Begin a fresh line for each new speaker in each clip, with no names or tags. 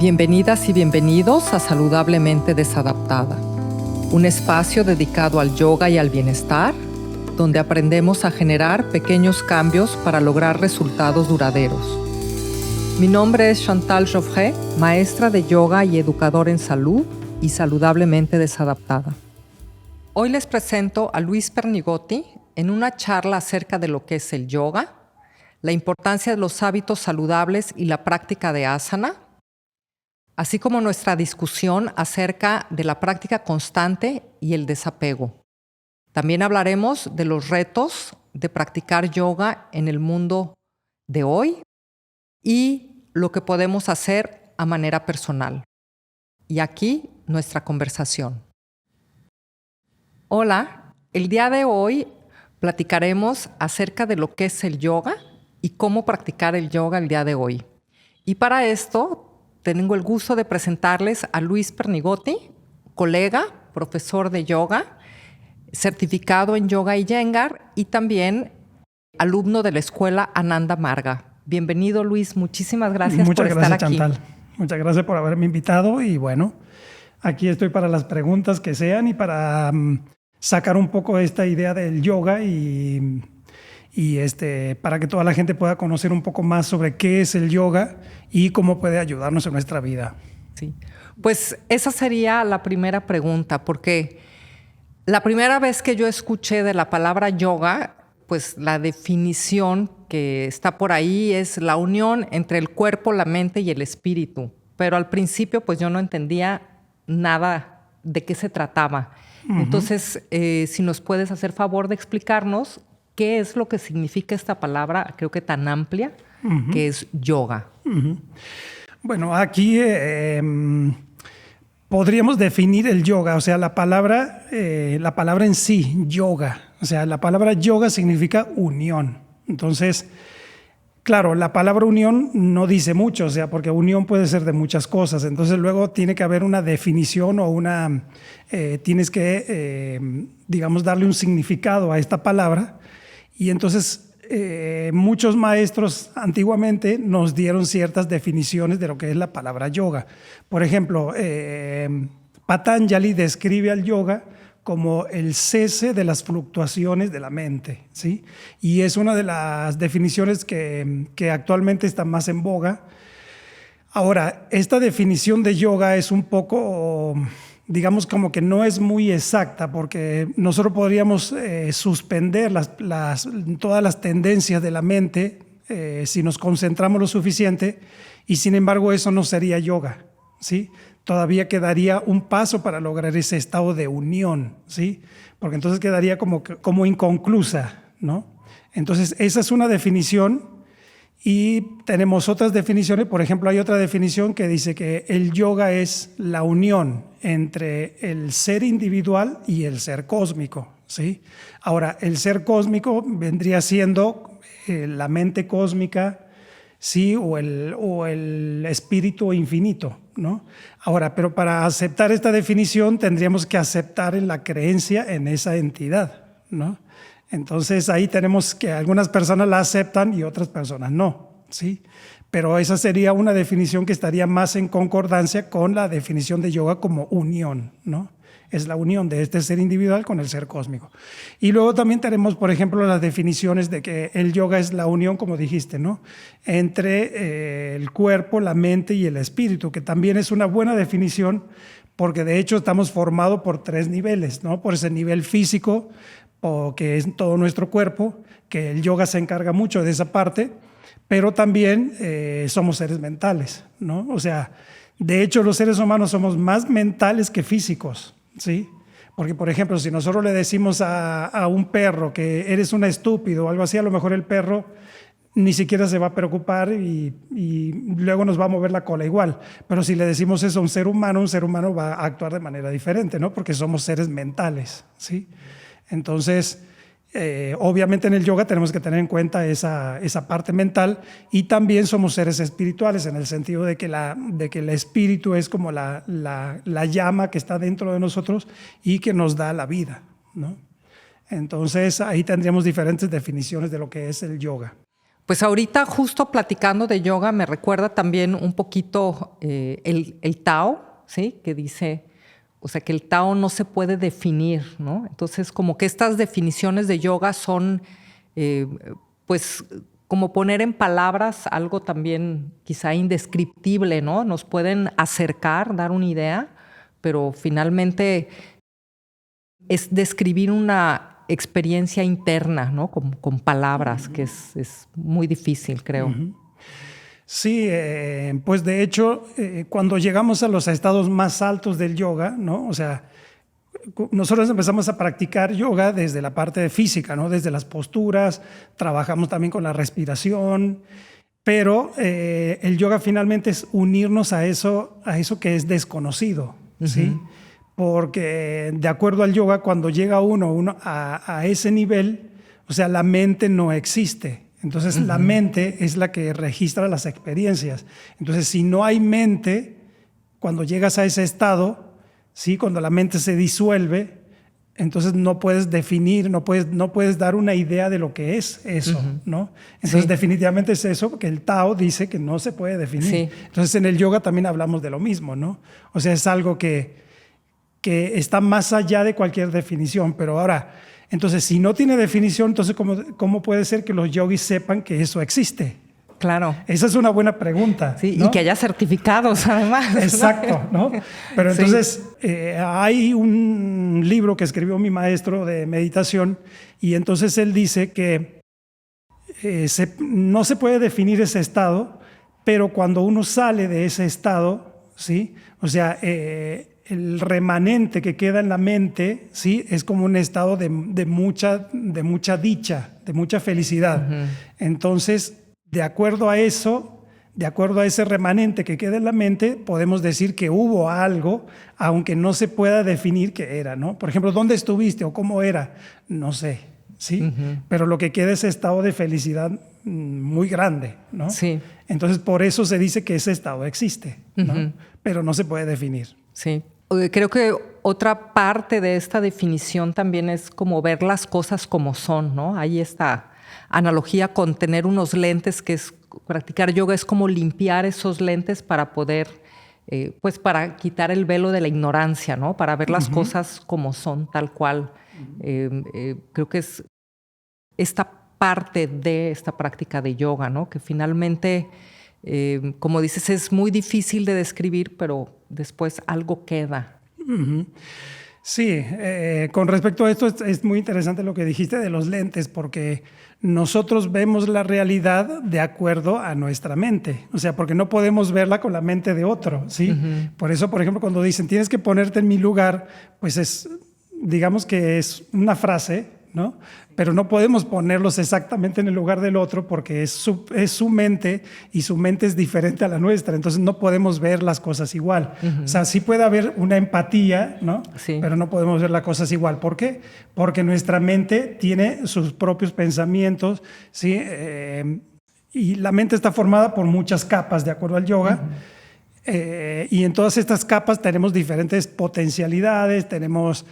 Bienvenidas y bienvenidos a Saludablemente Desadaptada, un espacio dedicado al yoga y al bienestar, donde aprendemos a generar pequeños cambios para lograr resultados duraderos. Mi nombre es Chantal Joffre, maestra de yoga y educadora en salud y saludablemente desadaptada. Hoy les presento a Luis Pernigotti en una charla acerca de lo que es el yoga, la importancia de los hábitos saludables y la práctica de asana, así como nuestra discusión acerca de la práctica constante y el desapego. También hablaremos de los retos de practicar yoga en el mundo de hoy y lo que podemos hacer a manera personal. Y aquí nuestra conversación. Hola, el día de hoy platicaremos acerca de lo que es el yoga y cómo practicar el yoga el día de hoy. Y para esto tengo el gusto de presentarles a Luis Pernigotti, colega, profesor de yoga, certificado en yoga Iyengar y también alumno de la escuela Ananda Marga. Bienvenido, Luis. Muchísimas gracias por estar aquí.
Chantal. Muchas gracias por haberme invitado y bueno, aquí estoy para las preguntas que sean y para sacar un poco esta idea del yoga y para que toda la gente pueda conocer un poco más sobre qué es el yoga y cómo puede ayudarnos en nuestra vida.
Sí, pues esa sería la primera pregunta, porque la primera vez que yo escuché de la palabra yoga, pues la definición que está por ahí es la unión entre el cuerpo, la mente y el espíritu. Pero al principio pues yo no entendía nada de qué se trataba. Uh-huh. Entonces, si nos puedes hacer favor de explicarnos qué es lo que significa esta palabra, creo que tan amplia, uh-huh, que es yoga.
Uh-huh. Bueno, aquí podríamos definir el yoga, o sea, la palabra en sí, yoga. O sea, la palabra yoga significa unión. Entonces, claro, la palabra unión no dice mucho, o sea, porque unión puede ser de muchas cosas. Entonces, luego tiene que haber una definición o tienes que, digamos, darle un significado a esta palabra. Y entonces, muchos maestros antiguamente nos dieron ciertas definiciones de lo que es la palabra yoga. Por ejemplo, Patanjali describe al yoga como el cese de las fluctuaciones de la mente, ¿sí? Y es una de las definiciones que actualmente está más en boga. Ahora, esta definición de yoga es un poco, digamos, como que no es muy exacta, porque nosotros podríamos suspender todas las tendencias de la mente si nos concentramos lo suficiente, y sin embargo eso no sería yoga, ¿sí? Todavía quedaría un paso para lograr ese estado de unión, ¿sí? Porque entonces quedaría como inconclusa, ¿no? Entonces, esa es una definición y tenemos otras definiciones. Por ejemplo, hay otra definición que dice que el yoga es la unión entre el ser individual y el ser cósmico, ¿sí? Ahora, el ser cósmico vendría siendo la mente cósmica, ¿sí? o el espíritu infinito, ¿no? Ahora, pero para aceptar esta definición tendríamos que aceptar en la creencia en esa entidad, ¿no? Entonces ahí tenemos que algunas personas la aceptan y otras personas no, ¿sí? Pero esa sería una definición que estaría más en concordancia con la definición de yoga como unión, ¿no? Es la unión de este ser individual con el ser cósmico. Y luego también tenemos, por ejemplo, las definiciones de que el yoga es la unión, como dijiste, ¿no? Entre el cuerpo, la mente y el espíritu, que también es una buena definición porque de hecho estamos formados por 3 niveles, ¿no? Por ese nivel físico, que es todo nuestro cuerpo, que el yoga se encarga mucho de esa parte, pero también somos seres mentales, ¿no? O sea, de hecho los seres humanos somos más mentales que físicos, ¿sí? Porque, por ejemplo, si nosotros le decimos a un perro que eres un estúpido o algo así, a lo mejor el perro ni siquiera se va a preocupar y luego nos va a mover la cola igual. Pero si le decimos eso a un ser humano va a actuar de manera diferente, ¿no? Porque somos seres mentales, ¿sí? Entonces, obviamente en el yoga tenemos que tener en cuenta esa parte mental, y también somos seres espirituales en el sentido de que el espíritu es como la llama que está dentro de nosotros y que nos da la vida, ¿no? Entonces ahí tendríamos diferentes definiciones de lo que es el yoga.
Pues ahorita justo platicando de yoga me recuerda también un poquito el Tao, ¿sí? Que dice, o sea, que el Tao no se puede definir, ¿no? Entonces, como que estas definiciones de yoga son, pues, como poner en palabras algo también quizá indescriptible, ¿no? Nos pueden acercar, dar una idea, pero finalmente es describir una experiencia interna, ¿no? Con palabras, que es muy difícil, creo.
Uh-huh. Sí, pues de hecho, cuando llegamos a los estados más altos del yoga, ¿no? O sea, nosotros empezamos a practicar yoga desde la parte física, ¿no? Desde las posturas, trabajamos también con la respiración, pero el yoga finalmente es unirnos a eso que es desconocido, ¿sí? Porque de acuerdo al yoga, cuando llega uno a ese nivel, o sea, la mente no existe. Entonces la mente es la que registra las experiencias. Entonces si no hay mente, cuando llegas a ese estado, ¿sí? Cuando la mente se disuelve, entonces no puedes definir, no puedes dar una idea de lo que es eso, ¿no? Entonces definitivamente es eso, porque el Tao dice que no se puede definir. Sí. Entonces en el yoga también hablamos de lo mismo, ¿no? O sea, es algo que está más allá de cualquier definición. Pero ahora, entonces, si no tiene definición, entonces, ¿cómo puede ser que los yogis sepan que eso existe?
Claro.
Esa es una buena pregunta.
Sí,
¿no?
Y que haya certificados, además.
Exacto, ¿no? Pero entonces, hay un libro que escribió mi maestro de meditación, y entonces él dice que no se puede definir ese estado, pero cuando uno sale de ese estado, ¿sí? O sea, el remanente que queda en la mente, ¿sí? Es como un estado de mucha dicha, de mucha felicidad. Entonces, de acuerdo a eso, de acuerdo a ese remanente que queda en la mente, podemos decir que hubo algo, aunque no se pueda definir qué era, ¿no? Por ejemplo, ¿dónde estuviste o cómo era? No sé, ¿sí? Pero lo que queda es estado de felicidad muy grande, ¿no?
Sí.
Entonces, por eso se dice que ese estado existe, ¿no? Pero no se puede definir.
Sí. Creo que otra parte de esta definición también es como ver las cosas como son, ¿no? Hay esta analogía con tener unos lentes, que es practicar yoga, es como limpiar esos lentes para poder, pues para quitar el velo de la ignorancia, ¿no? Para ver las cosas como son, tal cual. Creo que es esta parte de esta práctica de yoga, ¿no? Que finalmente, como dices, es muy difícil de describir, pero después algo queda.
Sí, con respecto a esto es muy interesante lo que dijiste de los lentes, porque nosotros vemos la realidad de acuerdo a nuestra mente, o sea, porque no podemos verla con la mente de otro, ¿sí? Por eso, por ejemplo, cuando dicen tienes que ponerte en mi lugar, pues digamos que es una frase, ¿no? Pero no podemos ponerlos exactamente en el lugar del otro, porque es su mente, y su mente es diferente a la nuestra, entonces no podemos ver las cosas igual. O sea, sí puede haber una empatía, ¿no? Sí. Pero no podemos ver las cosas igual. ¿Por qué? Porque nuestra mente tiene sus propios pensamientos, ¿sí? Y la mente está formada por muchas capas, de acuerdo al yoga. Y en todas estas capas tenemos diferentes potencialidades, tenemos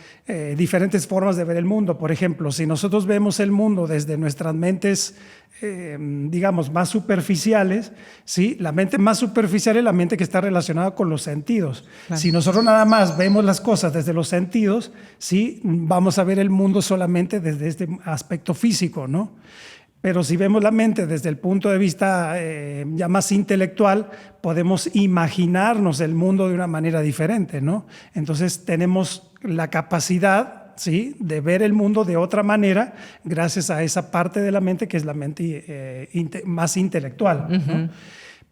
diferentes formas de ver el mundo. Por ejemplo, si nosotros vemos el mundo desde nuestras mentes, digamos, más superficiales, ¿sí? La mente más superficial es la mente que está relacionada con los sentidos. Claro. Si nosotros nada más vemos las cosas desde los sentidos, ¿sí? Vamos a ver el mundo solamente desde este aspecto físico, ¿no? Pero si vemos la mente desde el punto de vista ya más intelectual, podemos imaginarnos el mundo de una manera diferente, ¿no? Entonces tenemos la capacidad, ¿sí?, de ver el mundo de otra manera gracias a esa parte de la mente que es la mente más intelectual, ¿no?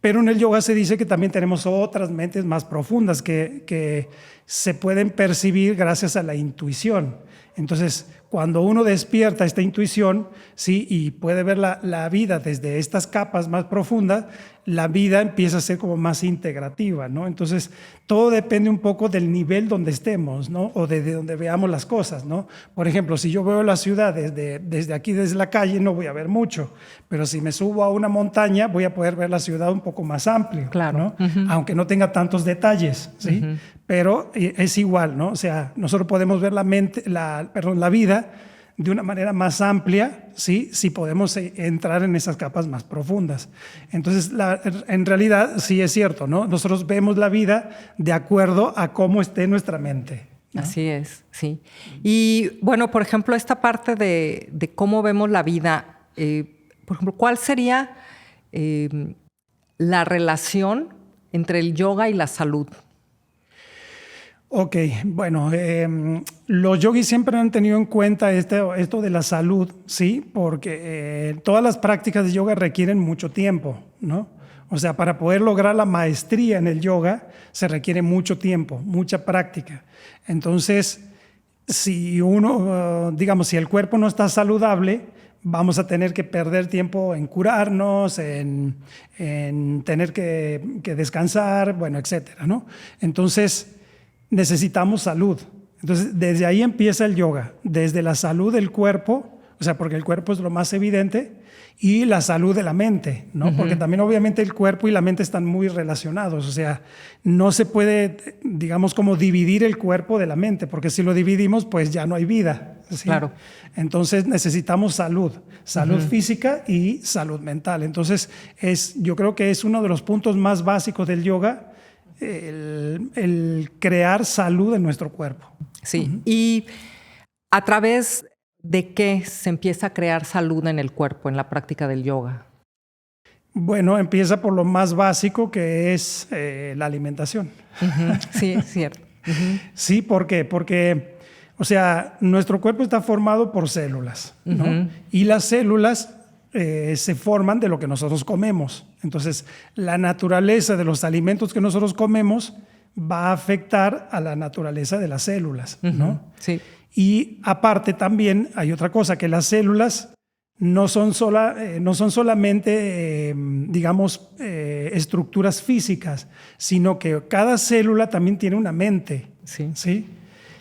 Pero en el yoga se dice que también tenemos otras mentes más profundas que se pueden percibir gracias a la intuición. Entonces, cuando uno despierta esta intuición, ¿sí?, y puede ver la vida desde estas capas más profundas, la vida empieza a ser como más integrativa, ¿no? Entonces, todo depende un poco del nivel donde estemos, ¿no? O de donde veamos las cosas, ¿no? Por ejemplo, si yo veo la ciudad desde aquí, desde la calle, no voy a ver mucho, pero si me subo a una montaña, voy a poder ver la ciudad un poco más amplio, claro, ¿no? Aunque no tenga tantos detalles, ¿sí? Pero es igual, ¿no? O sea, nosotros podemos ver la vida de una manera más amplia, ¿sí? Si podemos entrar en esas capas más profundas. Entonces, en realidad, sí es cierto, ¿no? Nosotros vemos la vida de acuerdo a cómo esté nuestra mente, ¿no?
Así es, sí. Y bueno, por ejemplo, esta parte de cómo vemos la vida, por ejemplo, ¿cuál sería la relación entre el yoga y la salud?
Ok, bueno, los yogis siempre han tenido en cuenta esto de la salud, ¿sí? Porque todas las prácticas de yoga requieren mucho tiempo, ¿no? O sea, para poder lograr la maestría en el yoga se requiere mucho tiempo, mucha práctica. Entonces, si uno, digamos, si el cuerpo no está saludable, vamos a tener que perder tiempo en curarnos, en tener que descansar, bueno, etcétera, ¿no? Entonces, necesitamos salud. Entonces, desde ahí empieza el yoga, desde la salud del cuerpo, o sea, porque el cuerpo es lo más evidente, y la salud de la mente, ¿no? Porque también obviamente el cuerpo y la mente están muy relacionados, o sea, no se puede, digamos, como dividir el cuerpo de la mente, porque si lo dividimos, pues ya no hay vida, ¿sí?
Claro.
Entonces necesitamos salud física y salud mental. Entonces, yo creo que es uno de los puntos más básicos del yoga, el crear salud en nuestro cuerpo.
Sí, y ¿a través de qué se empieza a crear salud en el cuerpo en la práctica del yoga?
Bueno, empieza por lo más básico, que es la alimentación.
Sí, es cierto.
Sí, ¿por qué? Porque, o sea, nuestro cuerpo está formado por células, ¿no? Y las células se forman de lo que nosotros comemos. Entonces, la naturaleza de los alimentos que nosotros comemos va a afectar a la naturaleza de las células, ¿no?
Sí.
Y aparte también hay otra cosa, que las células no son solamente, digamos, estructuras físicas, sino que cada célula también tiene una mente,
Sí.
¿sí?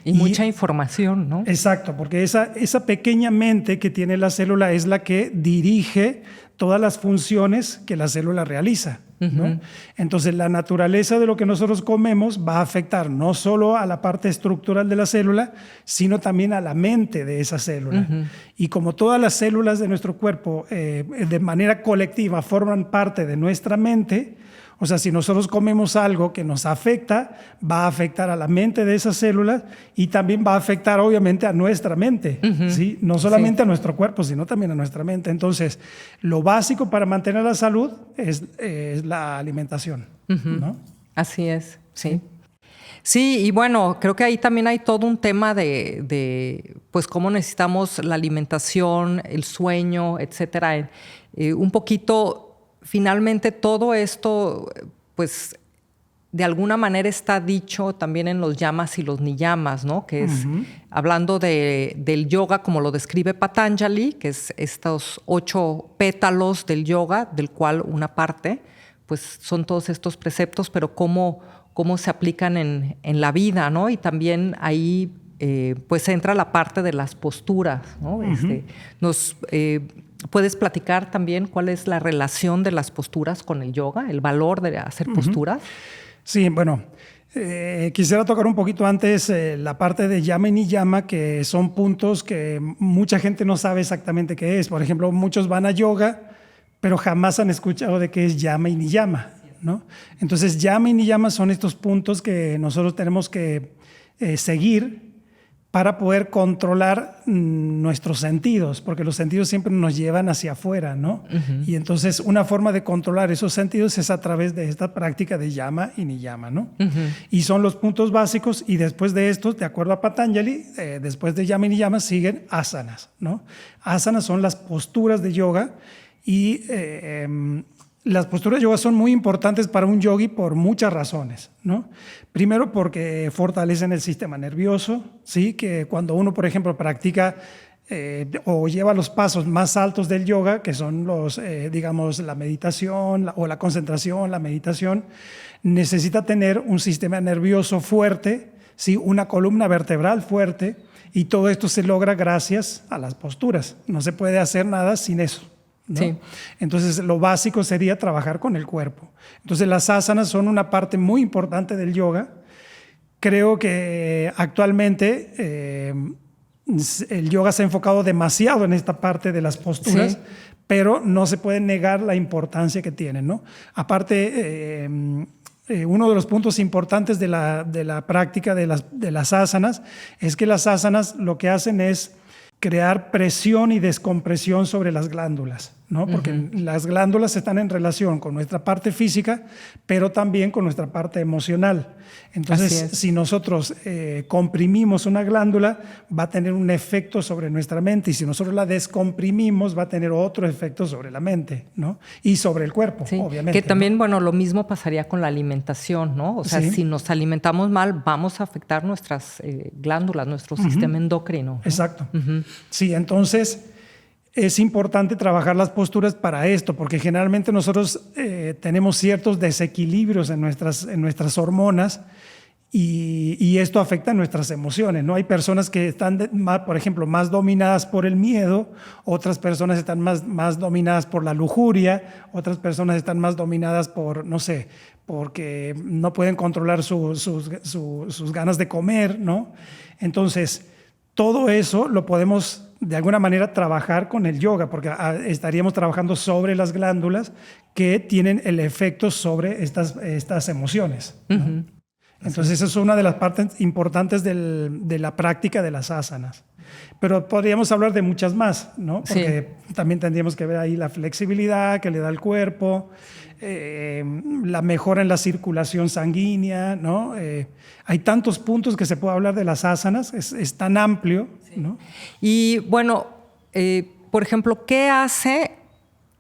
Y mucha información, ¿no?
Exacto, porque esa pequeña mente que tiene la célula es la que dirige todas las funciones que la célula realiza, ¿no? Entonces, la naturaleza de lo que nosotros comemos va a afectar no solo a la parte estructural de la célula, sino también a la mente de esa célula. Y como todas las células de nuestro cuerpo de manera colectiva forman parte de nuestra mente, o sea, si nosotros comemos algo que nos afecta, va a afectar a la mente de esas células y también va a afectar obviamente a nuestra mente, ¿sí? No solamente a nuestro cuerpo, sino también a nuestra mente. Entonces, lo básico para mantener la salud es la alimentación, ¿no?
Así es, sí. Sí, y bueno, creo que ahí también hay todo un tema de pues cómo necesitamos la alimentación, el sueño, etcétera. Un poquito. Finalmente todo esto, pues de alguna manera está dicho también en los yamas y los niyamas, ¿no? Que es hablando del yoga como lo describe Patanjali, que es estos 8 pétalos del yoga, del cual una parte, pues son todos estos preceptos, pero cómo se aplican en la vida, ¿no? Y también ahí pues entra la parte de las posturas, ¿no? ¿Puedes platicar también cuál es la relación de las posturas con el yoga, el valor de hacer posturas?
Sí, bueno, quisiera tocar un poquito antes la parte de yama y niyama, que son puntos que mucha gente no sabe exactamente qué es. Por ejemplo, muchos van a yoga, pero jamás han escuchado de qué es yama y niyama, ¿no? Entonces, yama y niyama son estos puntos que nosotros tenemos que seguir para poder controlar nuestros sentidos, porque los sentidos siempre nos llevan hacia afuera, ¿no? Y entonces una forma de controlar esos sentidos es a través de esta práctica de yama y niyama, ¿no? Y son los puntos básicos, y después de estos, de acuerdo a Patanjali, después de yama y niyama siguen asanas, ¿no? Asanas son las posturas de yoga, y las posturas de yoga son muy importantes para un yogi por muchas razones, ¿no? Primero, porque fortalecen el sistema nervioso, ¿sí? Que cuando uno, por ejemplo, practica o lleva los pasos más altos del yoga, que son digamos, la meditación o la concentración, la meditación, necesita tener un sistema nervioso fuerte, ¿sí? Una columna vertebral fuerte, y todo esto se logra gracias a las posturas. No se puede hacer nada sin eso, ¿no?
Sí.
Entonces, lo básico sería trabajar con el cuerpo. Entonces, las asanas son una parte muy importante del yoga. Creo que actualmente el yoga se ha enfocado demasiado en esta parte de las posturas, sí, pero no se puede negar la importancia que tienen, ¿no? Aparte, uno de los puntos importantes de la práctica de las asanas es que las asanas lo que hacen es crear presión y descompresión sobre las glándulas, ¿no? Porque las glándulas están en relación con nuestra parte física, pero también con nuestra parte emocional. Entonces, si nosotros comprimimos una glándula, va a tener un efecto sobre nuestra mente, y si nosotros la descomprimimos, va a tener otro efecto sobre la mente, ¿no? Y sobre el cuerpo, sí, obviamente.
Que también,
¿no?
Bueno, lo mismo pasaría con la alimentación, ¿no? O sea, sí, si nos alimentamos mal, vamos a afectar nuestras glándulas, nuestro sistema endocrino, ¿no?
Exacto. Sí, entonces es importante trabajar las posturas para esto, porque generalmente nosotros tenemos ciertos desequilibrios en nuestras hormonas, y esto afecta nuestras emociones, ¿no? Hay personas que están, por ejemplo, más dominadas por el miedo, otras personas están más dominadas por la lujuria, otras personas están más dominadas por, no sé, porque no pueden controlar sus ganas de comer, ¿no? Entonces, todo eso lo podemos de alguna manera trabajar con el yoga, porque estaríamos trabajando sobre las glándulas que tienen el efecto sobre estas emociones, ¿no? Entonces, esa es una de las partes importantes de la práctica de las asanas. Pero podríamos hablar de muchas más, ¿no? Porque también tendríamos que ver ahí la flexibilidad que le da al cuerpo, la mejora en la circulación sanguínea, ¿no? Hay tantos puntos que se puede hablar de las asanas, es tan amplio, ¿no?
Y bueno, por ejemplo, ¿qué hace?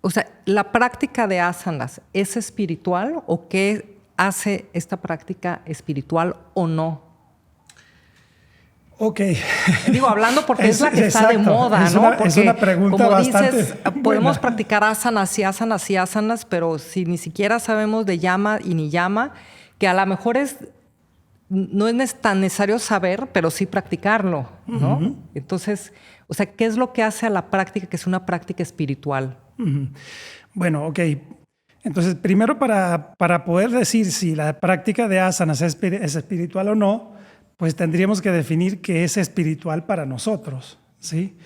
O sea, ¿la práctica de asanas es espiritual o qué hace esta práctica espiritual o no?
Ok.
Digo, hablando porque es la que está de moda, ¿no?
Es una pregunta
como
bastante
dices, podemos practicar asanas y asanas y asanas, pero si ni siquiera sabemos de yama y niyama, que a lo mejor no es tan necesario saber, pero sí practicarlo, ¿no? Entonces, o sea, ¿qué es lo que hace a la práctica que es una práctica espiritual?
Bueno, ok. Entonces, primero para poder decir si la práctica de asanas es espiritual o no, pues tendríamos que definir qué es espiritual para nosotros, ¿sí?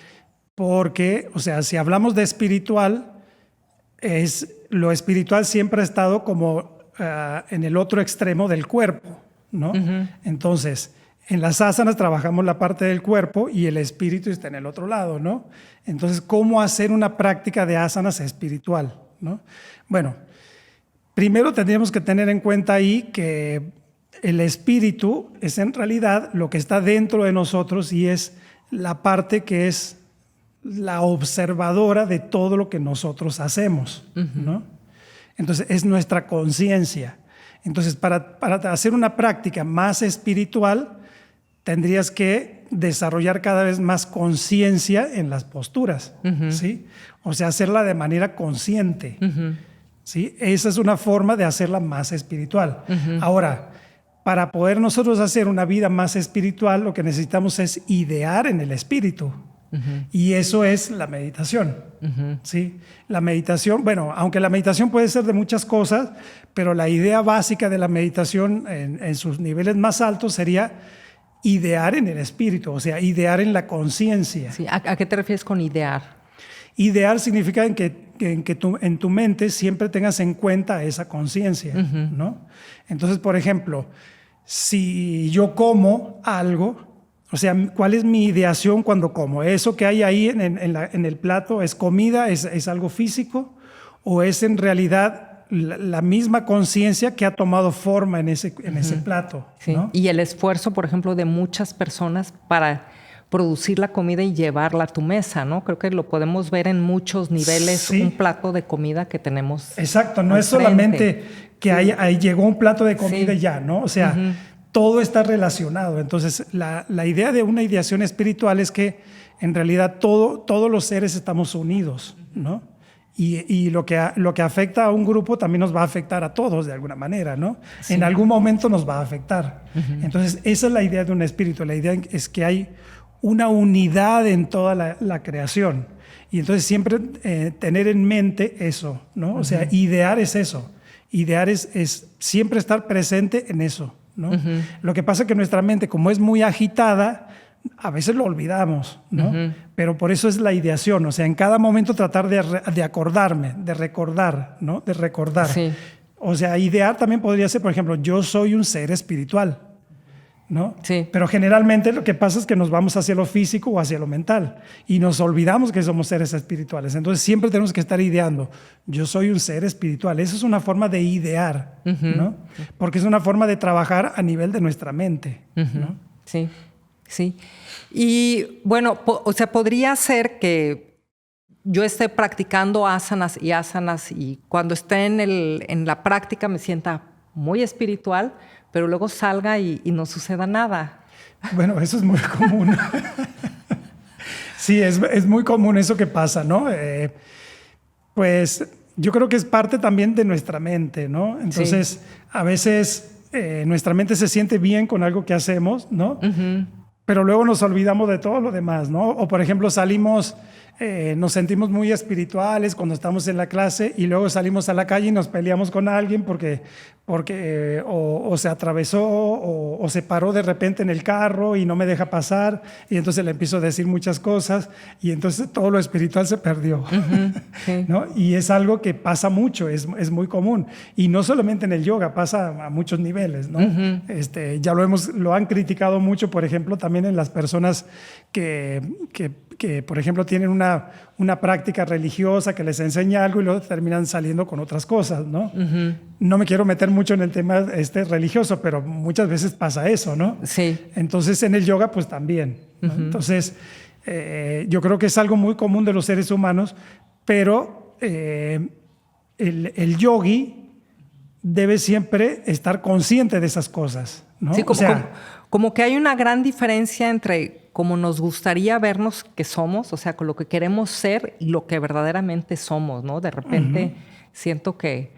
Porque, o sea, si hablamos de espiritual, lo espiritual siempre ha estado como en el otro extremo del cuerpo, ¿no? Entonces, en las asanas trabajamos la parte del cuerpo y el espíritu está en el otro lado, ¿no? Entonces, ¿cómo hacer una práctica de asanas espiritual, ¿no? Bueno, primero tendríamos que tener en cuenta ahí que el espíritu es en realidad lo que está dentro de nosotros y es la parte que es la observadora de todo lo que nosotros hacemos, ¿no? Entonces, es nuestra conciencia. Entonces, para hacer una práctica más espiritual, tendrías que desarrollar cada vez más conciencia en las posturas, ¿sí? O sea, hacerla de manera consciente, ¿sí? Esa es una forma de hacerla más espiritual. Ahora, para poder nosotros hacer una vida más espiritual, lo que necesitamos es idear en el espíritu. Y eso es la meditación, ¿sí? La meditación, bueno, aunque la meditación puede ser de muchas cosas, pero la idea básica de la meditación en sus niveles más altos sería idear en el espíritu, o sea, idear en la conciencia.
Sí. ¿A qué te refieres con idear?
Idear significa en tu mente siempre tengas en cuenta esa conciencia, ¿no? Entonces, por ejemplo, si yo como algo, o sea, ¿cuál es mi ideación cuando como? ¿Eso que hay ahí en el plato es comida, es algo físico? ¿O es en realidad la misma conciencia que ha tomado forma en ese plato?
Sí. ¿No? Y el esfuerzo, por ejemplo, de muchas personas para producir la comida y llevarla a tu mesa, ¿no? Creo que lo podemos ver en muchos niveles, sí. Un plato de comida que tenemos.
Exacto, no es solamente que ahí llegó un plato de comida y ya, ¿no? O sea, todo está relacionado. Entonces, la idea de una ideación espiritual es que en realidad todos los seres estamos unidos, ¿no? Y lo que afecta a un grupo también nos va a afectar a todos de alguna manera, ¿no? Sí. En algún momento nos va a afectar. Entonces, esa es la idea de un espíritu. La idea es que hay una unidad en toda la creación. Y entonces siempre tener en mente eso, ¿no? O sea, idear es eso. Idear es siempre estar presente en eso, ¿no? Lo que pasa es que nuestra mente, como es muy agitada, a veces lo olvidamos, ¿no? Pero por eso es la ideación, o sea, en cada momento tratar de acordarme, de recordar, ¿no? De recordar.
Sí.
O sea, idear también podría ser, por ejemplo, yo soy un ser espiritual, ¿no?
Sí.
Pero generalmente lo que pasa es que nos vamos hacia lo físico o hacia lo mental y nos olvidamos que somos seres espirituales. Entonces siempre tenemos que estar ideando. Yo soy un ser espiritual. Eso es una forma de idear, ¿no? Porque es una forma de trabajar a nivel de nuestra mente, ¿no?
Sí, sí. Y bueno, o sea, podría ser que yo esté practicando asanas y cuando esté en la práctica me sienta muy espiritual, pero luego salga y no suceda nada.
Bueno, eso es muy común. Sí, es muy común eso que pasa, ¿no? Pues yo creo que es parte también de nuestra mente, ¿no? Entonces, a veces nuestra mente se siente bien con algo que hacemos, ¿no? Pero luego nos olvidamos de todo lo demás, ¿no? O por ejemplo salimos, nos sentimos muy espirituales cuando estamos en la clase y luego salimos a la calle y nos peleamos con alguien porque o se atravesó o se paró de repente en el carro y no me deja pasar y entonces le empiezo a decir muchas cosas y entonces todo lo espiritual se perdió,
Sí.
¿no? Y es algo que pasa mucho, es muy común y no solamente en el yoga, pasa a muchos niveles, ¿no? Ya lo han criticado mucho, por ejemplo, también en las personas que por ejemplo, tienen una práctica religiosa que les enseña algo y luego terminan saliendo con otras cosas, ¿no? No me quiero meter mucho en el tema religioso, pero muchas veces pasa eso, ¿no?
Sí.
Entonces, en el yoga, pues también, ¿no? Entonces, yo creo que es algo muy común de los seres humanos, pero el yogi debe siempre estar consciente de esas cosas, ¿no?
Sí, como que hay una gran diferencia entre cómo nos gustaría vernos que somos, o sea, con lo que queremos ser y lo que verdaderamente somos, ¿no? De repente siento que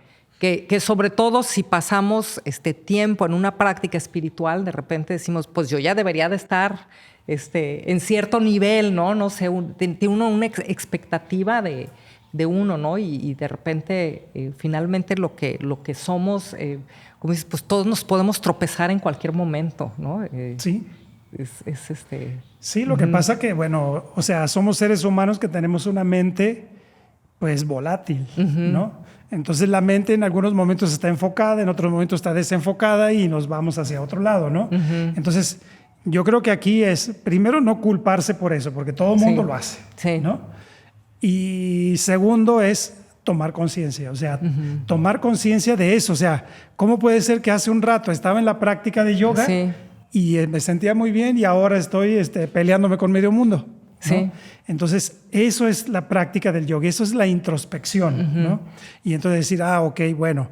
sobre todo si pasamos tiempo en una práctica espiritual, de repente decimos, pues yo ya debería de estar en cierto nivel, ¿no? No sé, tiene uno una expectativa de uno, ¿no? Y de repente, finalmente lo que somos, como dices, pues todos nos podemos tropezar en cualquier momento, ¿no?
Sí. Sí, lo que pasa que, bueno, o sea, somos seres humanos que tenemos una mente, pues, volátil, ¿no? Entonces la mente en algunos momentos está enfocada, en otros momentos está desenfocada y nos vamos hacia otro lado, ¿no? Entonces, yo creo que aquí es, primero, no culparse por eso, porque todo el mundo lo hace, ¿no? Y segundo es tomar conciencia, o sea, tomar conciencia de eso, o sea, ¿cómo puede ser que hace un rato estaba en la práctica de yoga y me sentía muy bien y ahora estoy peleándome con medio mundo? ¿No? Entonces, eso es la práctica del yoga, eso es la introspección, ¿no? Y entonces decir, ok, bueno,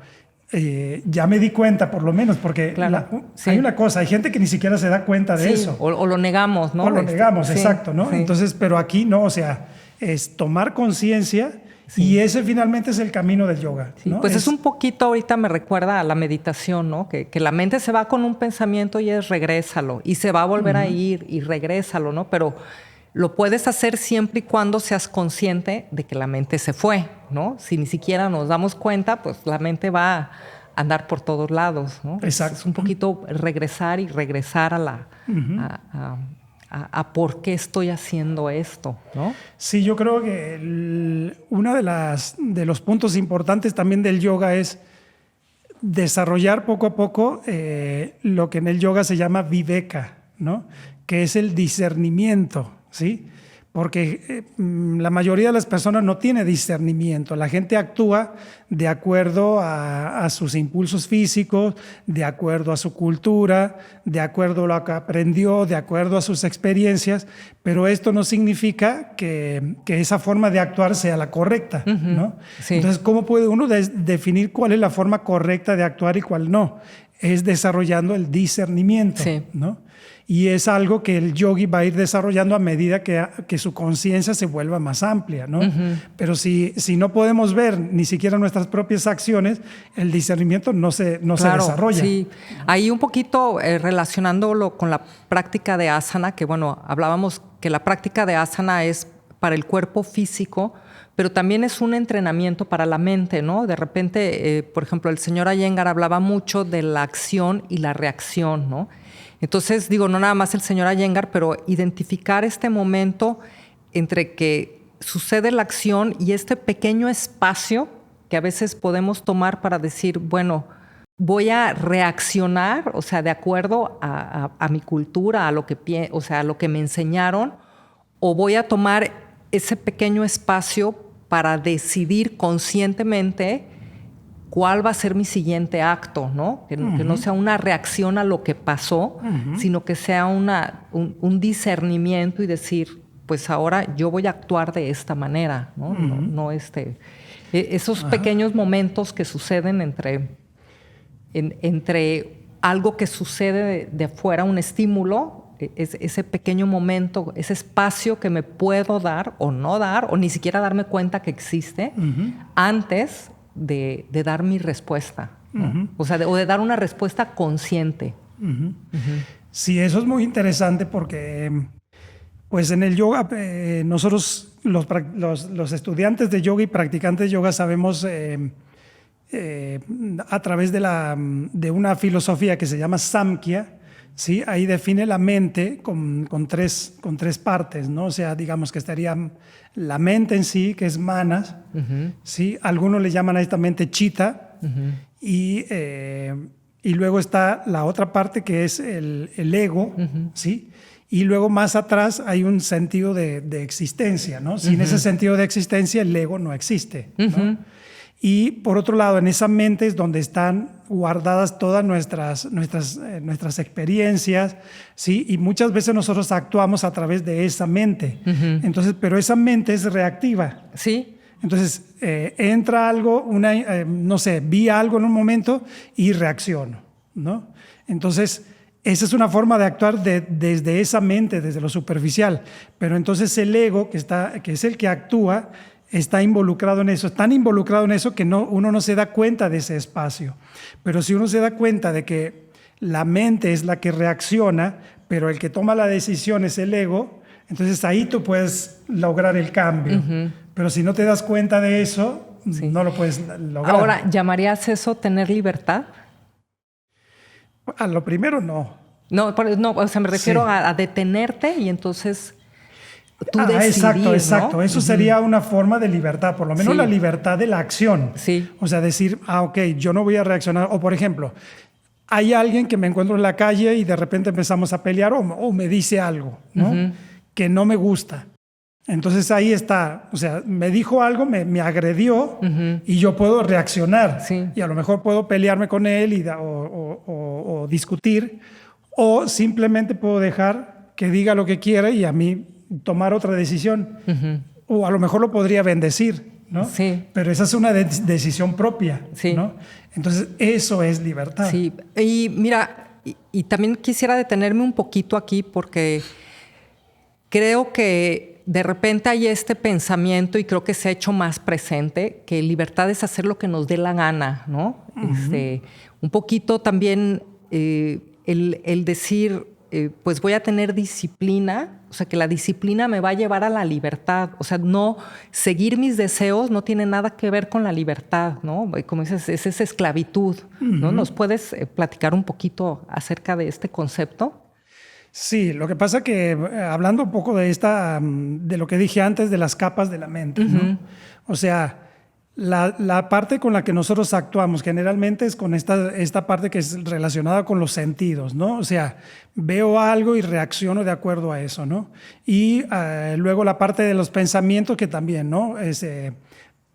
ya me di cuenta por lo menos, porque hay una cosa, hay gente que ni siquiera se da cuenta de eso.
O lo negamos, ¿no?
O lo negamos, exacto, ¿no? Entonces, pero aquí no, o sea, es tomar conciencia y ese finalmente es el camino del yoga, ¿no?
Pues es un poquito, ahorita me recuerda a la meditación, ¿no? Que la mente se va con un pensamiento y regrésalo, y se va a volver a ir y regrésalo, ¿no? Pero lo puedes hacer siempre y cuando seas consciente de que la mente se fue, ¿no? Si ni siquiera nos damos cuenta, pues la mente va a andar por todos lados, ¿no?
Exacto.
Es un poquito regresar a por qué estoy haciendo esto, ¿no?
Sí, yo creo que uno de los puntos importantes también del yoga es desarrollar poco a poco lo que en el yoga se llama viveka, ¿no? Que es el discernimiento, ¿sí? Porque la mayoría de las personas no tiene discernimiento. La gente actúa de acuerdo a sus impulsos físicos, de acuerdo a su cultura, de acuerdo a lo que aprendió, de acuerdo a sus experiencias, pero esto no significa que esa forma de actuar sea la correcta, ¿no? Sí. Entonces, ¿cómo puede uno definir cuál es la forma correcta de actuar y cuál no? Es desarrollando el discernimiento, ¿no? Y es algo que el yogi va a ir desarrollando a medida que su conciencia se vuelva más amplia, ¿no? Pero si no podemos ver ni siquiera nuestras propias acciones, el discernimiento no se desarrolla.
Sí, ahí un poquito relacionándolo con la práctica de asana, que bueno, hablábamos que la práctica de asana es para el cuerpo físico, pero también es un entrenamiento para la mente, ¿no? De repente, por ejemplo, el señor Iyengar hablaba mucho de la acción y la reacción, ¿no? Entonces, digo, no nada más el señor Iyengar, pero identificar este momento entre que sucede la acción y este pequeño espacio que a veces podemos tomar para decir, bueno, voy a reaccionar, o sea, de acuerdo a mi cultura, a lo que, o sea, a lo que me enseñaron, o voy a tomar ese pequeño espacio para decidir conscientemente cuál va a ser mi siguiente acto, ¿no? Que no sea una reacción a lo que pasó, sino que sea un discernimiento y decir, pues ahora yo voy a actuar de esta manera, ¿no? No esos pequeños momentos que suceden entre algo que sucede de afuera, un estímulo, ese pequeño momento, ese espacio que me puedo dar o no dar, o ni siquiera darme cuenta que existe, antes de dar mi respuesta, ¿no? O sea, o de dar una respuesta consciente.
Sí, eso es muy interesante porque pues en el yoga, nosotros los estudiantes de yoga y practicantes de yoga sabemos a través de una filosofía que se llama Samkhya, ¿sí? Ahí define la mente con tres partes, ¿no? O sea, digamos que estaría la mente en sí, que es manas, ¿sí? Algunos le llaman a esta mente chitta, y luego está la otra parte que es el ego, ¿sí? Y luego más atrás hay un sentido de existencia, ¿no? Sin ese sentido de existencia, el ego no existe, ¿no? Y por otro lado, en esa mente es donde están guardadas todas nuestras experiencias, ¿sí? Y muchas veces nosotros actuamos a través de esa mente. Entonces, pero esa mente es reactiva.
Sí.
Entonces, entra algo, no sé, vi algo en un momento y reacciono, ¿no? Entonces, esa es una forma de actuar desde esa mente, desde lo superficial. Pero entonces el ego, que es el que actúa, está involucrado en eso, es tan involucrado en eso que uno no se da cuenta de ese espacio. Pero si uno se da cuenta de que la mente es la que reacciona, pero el que toma la decisión es el ego, entonces ahí tú puedes lograr el cambio. Pero si no te das cuenta de eso, no lo puedes lograr.
Ahora, ¿llamarías eso tener libertad?
A lo primero no.
No, o sea, me refiero a detenerte y entonces tú decidir,
exacto.
¿no?
Eso sería una forma de libertad, por lo menos la libertad de la acción.
Sí.
O sea, decir, ok, yo no voy a reaccionar. O por ejemplo, hay alguien que me encuentro en la calle y de repente empezamos a pelear o me dice algo, ¿no? Que no me gusta. Entonces ahí está, o sea, me dijo algo, me agredió y yo puedo reaccionar.
Sí.
Y a lo mejor puedo pelearme con él o discutir, o simplemente puedo dejar que diga lo que quiera y a mí tomar otra decisión. O a lo mejor lo podría bendecir, ¿no?
Sí.
Pero esa es una decisión propia,
sí.
¿no? Entonces eso es libertad.
Sí, y mira, y también quisiera detenerme un poquito aquí porque creo que de repente hay este pensamiento y creo que se ha hecho más presente, que libertad es hacer lo que nos dé la gana, ¿no? Un poquito también el decir, pues voy a tener disciplina, o sea, que la disciplina me va a llevar a la libertad. O sea, no seguir mis deseos no tiene nada que ver con la libertad, ¿no? Como dices, es esa esclavitud, ¿no? ¿Nos puedes platicar un poquito acerca de este concepto?
Sí, lo que pasa que hablando un poco de lo que dije antes de las capas de la mente, ¿no? O sea, la parte con la que nosotros actuamos generalmente es con esta parte que es relacionada con los sentidos, ¿no? O sea, veo algo y reacciono de acuerdo a eso, ¿no? Y luego la parte de los pensamientos que también, ¿no?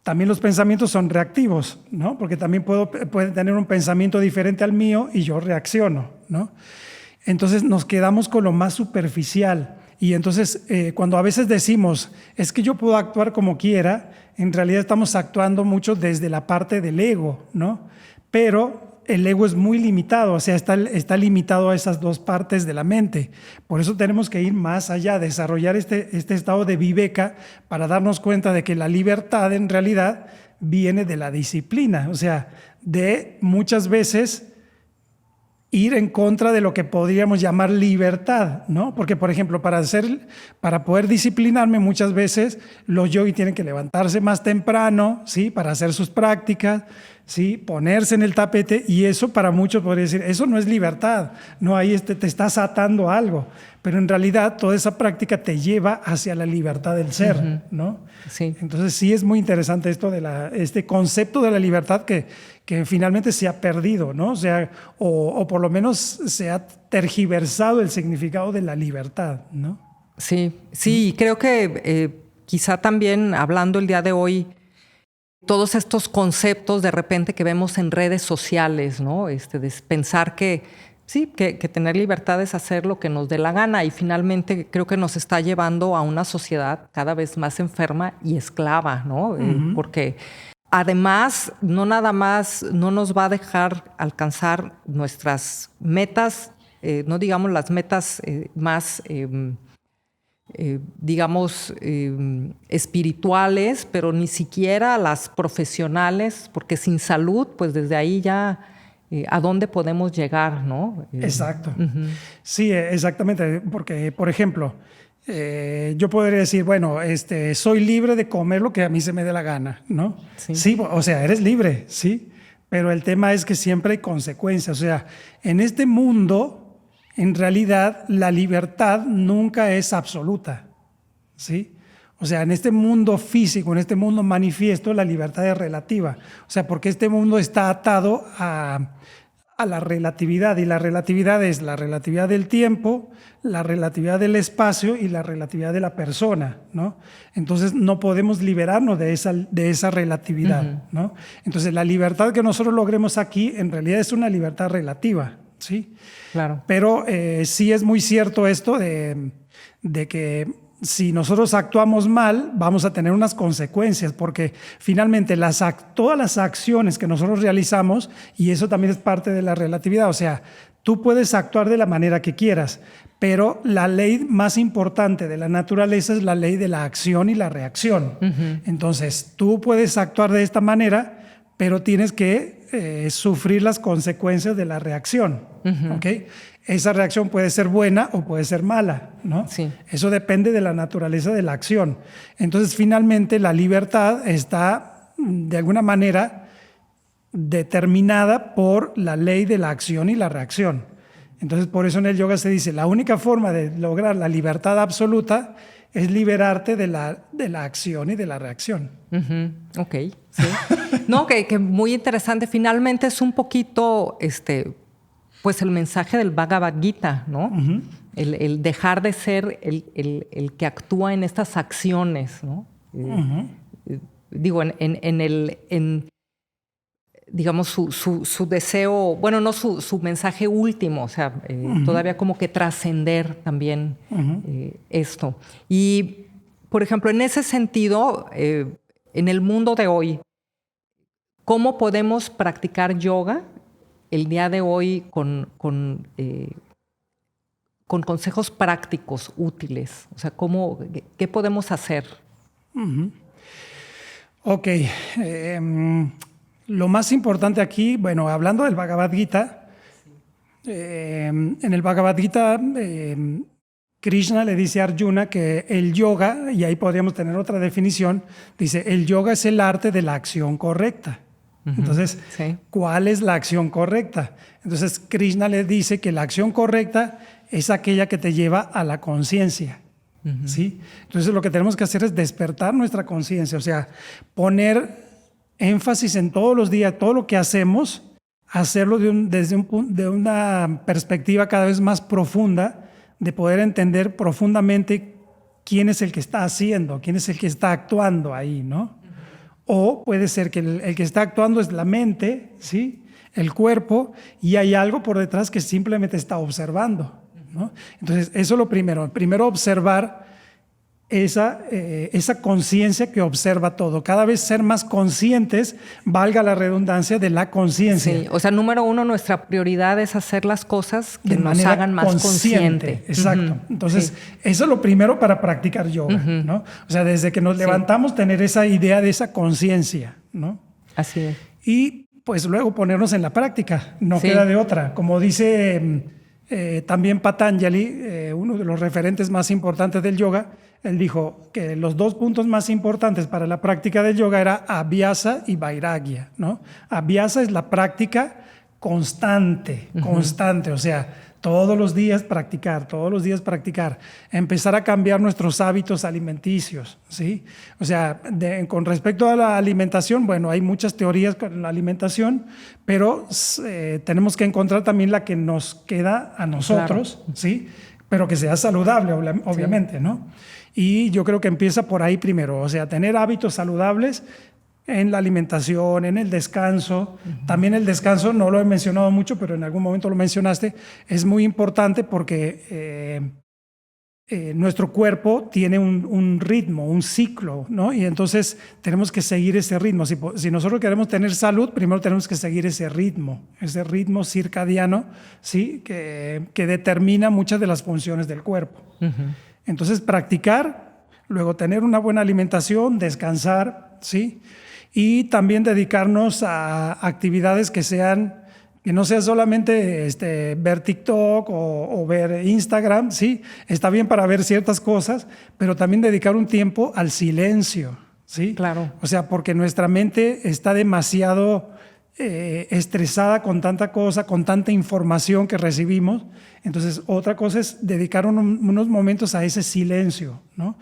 También los pensamientos son reactivos, ¿no? Porque también puede tener un pensamiento diferente al mío y yo reacciono, ¿no? Entonces nos quedamos con lo más superficial y entonces cuando a veces decimos es que yo puedo actuar como quiera, en realidad estamos actuando mucho desde la parte del ego, ¿no? Pero el ego es muy limitado, o sea, está limitado a esas dos partes de la mente. Por eso tenemos que ir más allá, desarrollar este estado de viveka para darnos cuenta de que la libertad en realidad viene de la disciplina, o sea, de muchas veces ir en contra de lo que podríamos llamar libertad, ¿no? Porque, por ejemplo, para poder disciplinarme muchas veces los yogis tienen que levantarse más temprano, ¿sí? Para hacer sus prácticas, ¿sí? Ponerse en el tapete, y eso para muchos podría decir, eso no es libertad, no, ahí te estás atando a algo, pero en realidad toda esa práctica te lleva hacia la libertad del ser, ¿no?
Sí.
Entonces sí es muy interesante esto de este concepto de la libertad que finalmente se ha perdido, ¿no? O sea, o por lo menos se ha tergiversado el significado de la libertad, ¿no?
Sí, sí, creo que quizá también hablando el día de hoy, todos estos conceptos de repente que vemos en redes sociales, ¿no? De pensar que sí, que tener libertad es hacer lo que nos dé la gana, y finalmente creo que nos está llevando a una sociedad cada vez más enferma y esclava, ¿no? Porque además no nada más no nos va a dejar alcanzar nuestras metas, no digamos las metas más digamos, espirituales, pero ni siquiera las profesionales, porque sin salud, pues desde ahí ya, ¿a dónde podemos llegar, no?
Exacto. Sí, exactamente, porque, por ejemplo, yo podría decir, bueno, soy libre de comer lo que a mí se me dé la gana, ¿no? Sí, o sea, eres libre, sí, pero el tema es que siempre hay consecuencias, o sea, en este mundo, en realidad, la libertad nunca es absoluta, ¿sí? O sea, en este mundo físico, en este mundo manifiesto, la libertad es relativa. O sea, porque este mundo está atado a la relatividad, y la relatividad es la relatividad del tiempo, la relatividad del espacio y la relatividad de la persona, ¿no? Entonces, no podemos liberarnos de esa relatividad, ¿no? Entonces, la libertad que nosotros logremos aquí, en realidad es una libertad relativa, ¿sí?
Claro.
Pero sí es muy cierto esto de que si nosotros actuamos mal, vamos a tener unas consecuencias, porque finalmente todas las acciones que nosotros realizamos, y eso también es parte de la relatividad, o sea, tú puedes actuar de la manera que quieras, pero la ley más importante de la naturaleza es la ley de la acción y la reacción. Entonces, tú puedes actuar de esta manera, pero tienes que sufrir las consecuencias de la reacción, ¿okay? Esa reacción puede ser buena o puede ser mala, ¿no?
Sí.
Eso depende de la naturaleza de la acción. Entonces, finalmente, la libertad está, de alguna manera, determinada por la ley de la acción y la reacción. Entonces, por eso en el yoga se dice, la única forma de lograr la libertad absoluta es liberarte de la acción y de la reacción.
Ok, sí. No, que muy interesante. Finalmente es un poquito, pues el mensaje del Bhagavad Gita, ¿no? El dejar de ser el que actúa en estas acciones, ¿no? Digo, digamos, su deseo, bueno, no su mensaje último, o sea, todavía como que trascender también esto. Y, por ejemplo, en ese sentido, en el mundo de hoy, ¿cómo podemos practicar yoga el día de hoy con consejos prácticos, útiles? O sea, ¿qué podemos hacer?
Ok. Lo más importante aquí, bueno, hablando del Bhagavad Gita, en el Bhagavad Gita, Krishna le dice a Arjuna que el yoga, y ahí podríamos tener otra definición, dice, el yoga es el arte de la acción correcta. Entonces, ¿cuál es la acción correcta? Entonces, Krishna le dice que la acción correcta es aquella que te lleva a la conciencia. ¿Sí? Entonces, lo que tenemos que hacer es despertar nuestra conciencia, o sea, poner énfasis en todos los días, todo lo que hacemos, hacerlo desde una perspectiva cada vez más profunda, de poder entender profundamente quién es el que está haciendo, quién es el que está actuando ahí, ¿no? O puede ser que el que está actuando es la mente, ¿sí? El cuerpo, y hay algo por detrás que simplemente está observando, ¿no? Entonces, eso es lo primero. Primero, observar esa conciencia que observa todo. Cada vez ser más conscientes, valga la redundancia, de la conciencia.
Sí, o sea, número uno, nuestra prioridad es hacer las cosas que nos hagan más consciente.
Exacto. Entonces, eso es lo primero para practicar yoga, ¿no? O sea, desde que nos levantamos, tener esa idea de esa conciencia, ¿no?
Así es.
Y pues luego ponernos en la práctica, no
Sí.
queda de otra. Como dice también Patanjali, uno de los referentes más importantes del yoga, él dijo que los 2 puntos más importantes para la práctica del yoga era abhyasa y vairagya, ¿no? Abhyasa es la práctica constante, constante, o sea, todos los días practicar, empezar a cambiar nuestros hábitos alimenticios, ¿sí? O sea, con respecto a la alimentación, bueno, hay muchas teorías con la alimentación, pero tenemos que encontrar también la que nos queda a nosotros, claro. ¿Sí? Pero que sea saludable, obviamente, sí. ¿No? Y yo creo que empieza por ahí primero, o sea, tener hábitos saludables en la alimentación, en el descanso. También el descanso, no lo he mencionado mucho, pero en algún momento lo mencionaste, es muy importante porque nuestro cuerpo tiene un ritmo, un ciclo, ¿no? Y entonces tenemos que seguir ese ritmo. Si nosotros queremos tener salud, primero tenemos que seguir ese ritmo circadiano, ¿sí? que determina muchas de las funciones del cuerpo. Entonces, practicar, luego tener una buena alimentación, descansar, ¿sí? Y también dedicarnos a actividades que no sea solamente ver TikTok o ver Instagram, ¿sí? Está bien para ver ciertas cosas, pero también dedicar un tiempo al silencio, ¿sí?
Claro.
O sea, porque nuestra mente está demasiado estresada con tanta cosa, con tanta información que recibimos. Entonces, otra cosa es dedicar unos momentos a ese silencio, ¿no?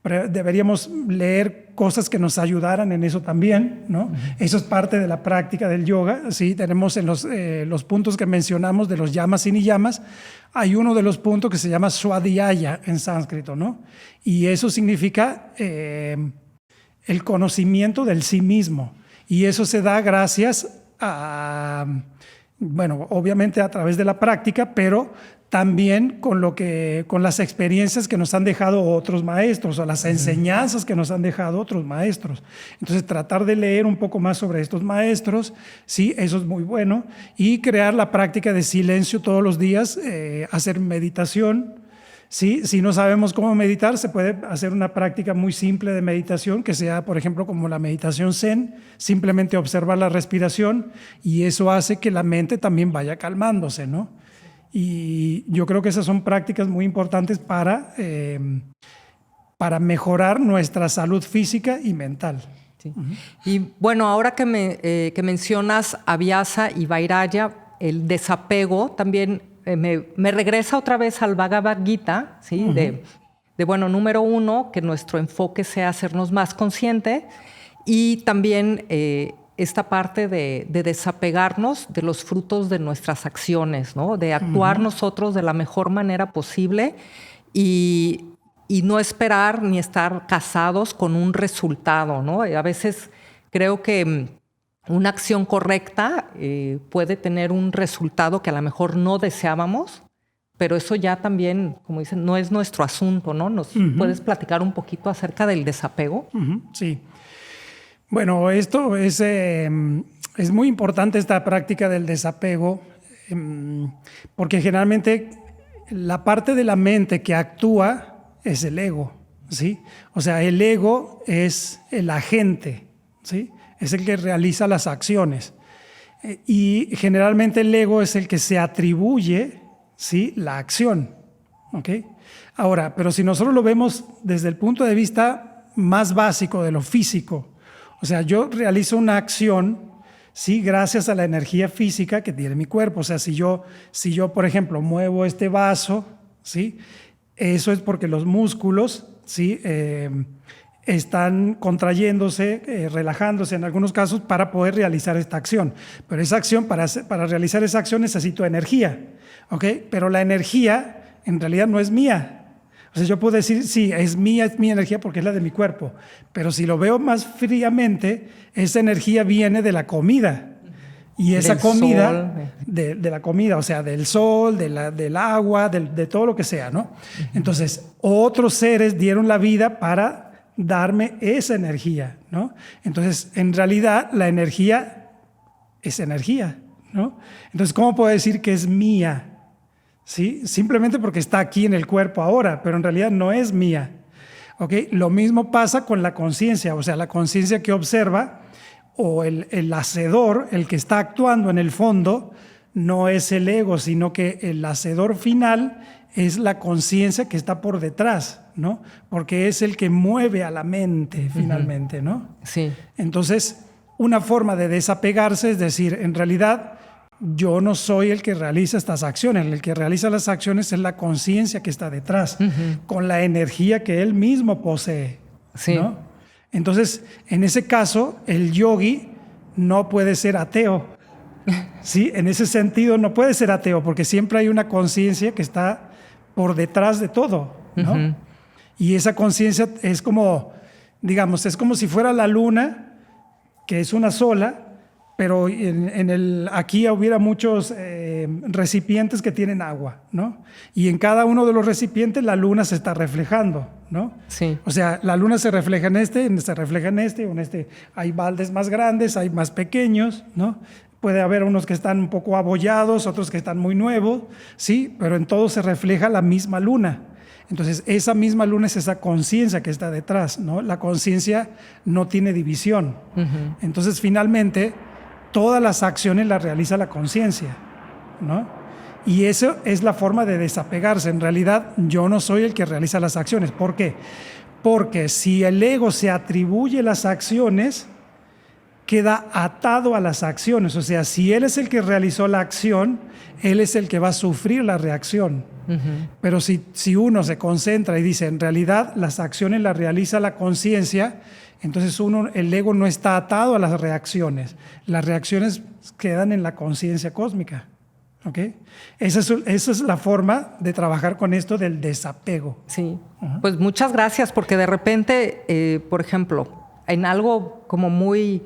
Deberíamos leer cosas que nos ayudaran en eso también, ¿no? Eso es parte de la práctica del yoga, ¿sí? Tenemos en los puntos que mencionamos de los yamas y niyamas, hay uno de los puntos que se llama swadhyaya en sánscrito, ¿no? Y eso significa el conocimiento del sí mismo. Y eso se da gracias a, bueno, obviamente a través de la práctica, pero también con las experiencias que nos han dejado otros maestros o las enseñanzas que nos han dejado otros maestros. Entonces, tratar de leer un poco más sobre estos maestros, sí, eso es muy bueno. Y crear la práctica de silencio todos los días, hacer meditación. Sí, si no sabemos cómo meditar, se puede hacer una práctica muy simple de meditación, que sea, por ejemplo, como la meditación Zen, simplemente observar la respiración, y eso hace que la mente también vaya calmándose, ¿no? Y yo creo que esas son prácticas muy importantes para mejorar nuestra salud física y mental.
Sí. Y bueno, ahora que mencionas Abhyasa y Vairagya, el desapego también me regresa otra vez al Bhagavad Gita, ¿sí? Bueno, número 1, que nuestro enfoque sea hacernos más conscientes, y también esta parte de desapegarnos de los frutos de nuestras acciones, ¿no? De actuar nosotros de la mejor manera posible y no esperar ni estar casados con un resultado, ¿no? A veces creo que una acción correcta puede tener un resultado que a lo mejor no deseábamos, pero eso ya también, como dicen, no es nuestro asunto, ¿no? ¿Nos puedes platicar un poquito acerca del desapego?
Sí. Bueno, esto es muy importante, esta práctica del desapego, porque generalmente la parte de la mente que actúa es el ego, ¿sí? O sea, el ego es el agente, ¿sí? Es el que realiza las acciones. Y generalmente el ego es el que se atribuye, ¿sí?, la acción, ¿ok? Ahora, pero si nosotros lo vemos desde el punto de vista más básico de lo físico, o sea, yo realizo una acción, sí, gracias a la energía física que tiene mi cuerpo. O sea, si yo, por ejemplo, muevo este vaso, sí, eso es porque los músculos, sí, están contrayéndose, relajándose en algunos casos para poder realizar esta acción. Pero esa acción, para realizar esa acción necesito energía, ¿ok? Pero la energía en realidad no es mía. O sea, yo puedo decir, sí, es mi energía porque es la de mi cuerpo, pero si lo veo más fríamente, esa energía viene de la comida. Y esa comida, de la comida, o sea, del sol, del agua, de todo lo que sea, ¿no? Entonces, otros seres dieron la vida para darme esa energía, ¿no? Entonces, en realidad, la energía es energía, ¿no? Entonces, ¿cómo puedo decir que es mía? ¿Sí? Simplemente porque está aquí en el cuerpo ahora, pero en realidad no es mía. ¿Okay? Lo mismo pasa con la conciencia, o sea, la conciencia que observa o el hacedor, el que está actuando en el fondo, no es el ego, sino que el hacedor final es la conciencia que está por detrás, ¿no? Porque es el que mueve a la mente finalmente, ¿no?
Sí.
Entonces, una forma de desapegarse es decir, en realidad yo no soy el que realiza estas acciones, el que realiza las acciones es la conciencia que está detrás, con la energía que él mismo posee,
Sí.
¿no? Entonces, en ese caso, el yogi no puede ser ateo. Sí, en ese sentido no puede ser ateo porque siempre hay una conciencia que está por detrás de todo, ¿no? Y esa conciencia es como, digamos, es como si fuera la luna, que es una sola, pero aquí hubiera muchos recipientes que tienen agua, ¿no? Y en cada uno de los recipientes la luna se está reflejando, ¿no?
Sí.
O sea, la luna se refleja en se refleja en o en este. Hay baldes más grandes, hay más pequeños, ¿no? Puede haber unos que están un poco abollados, otros que están muy nuevos, ¿sí? Pero en todo se refleja la misma luna. Entonces, esa misma luna es esa conciencia que está detrás, ¿no? La conciencia no tiene división. Entonces, finalmente, todas las acciones las realiza la conciencia, ¿no? Y eso es la forma de desapegarse. En realidad, yo no soy el que realiza las acciones. ¿Por qué? Porque si el ego se atribuye las acciones, queda atado a las acciones. O sea, si él es el que realizó la acción, él es el que va a sufrir la reacción. Pero si uno se concentra y dice, en realidad las acciones las realiza la conciencia, entonces el ego no está atado a las reacciones. Las reacciones quedan en la conciencia cósmica. ¿Okay? Esa es la forma de trabajar con esto del desapego.
Sí. Pues muchas gracias, porque de repente, por ejemplo, en algo como muy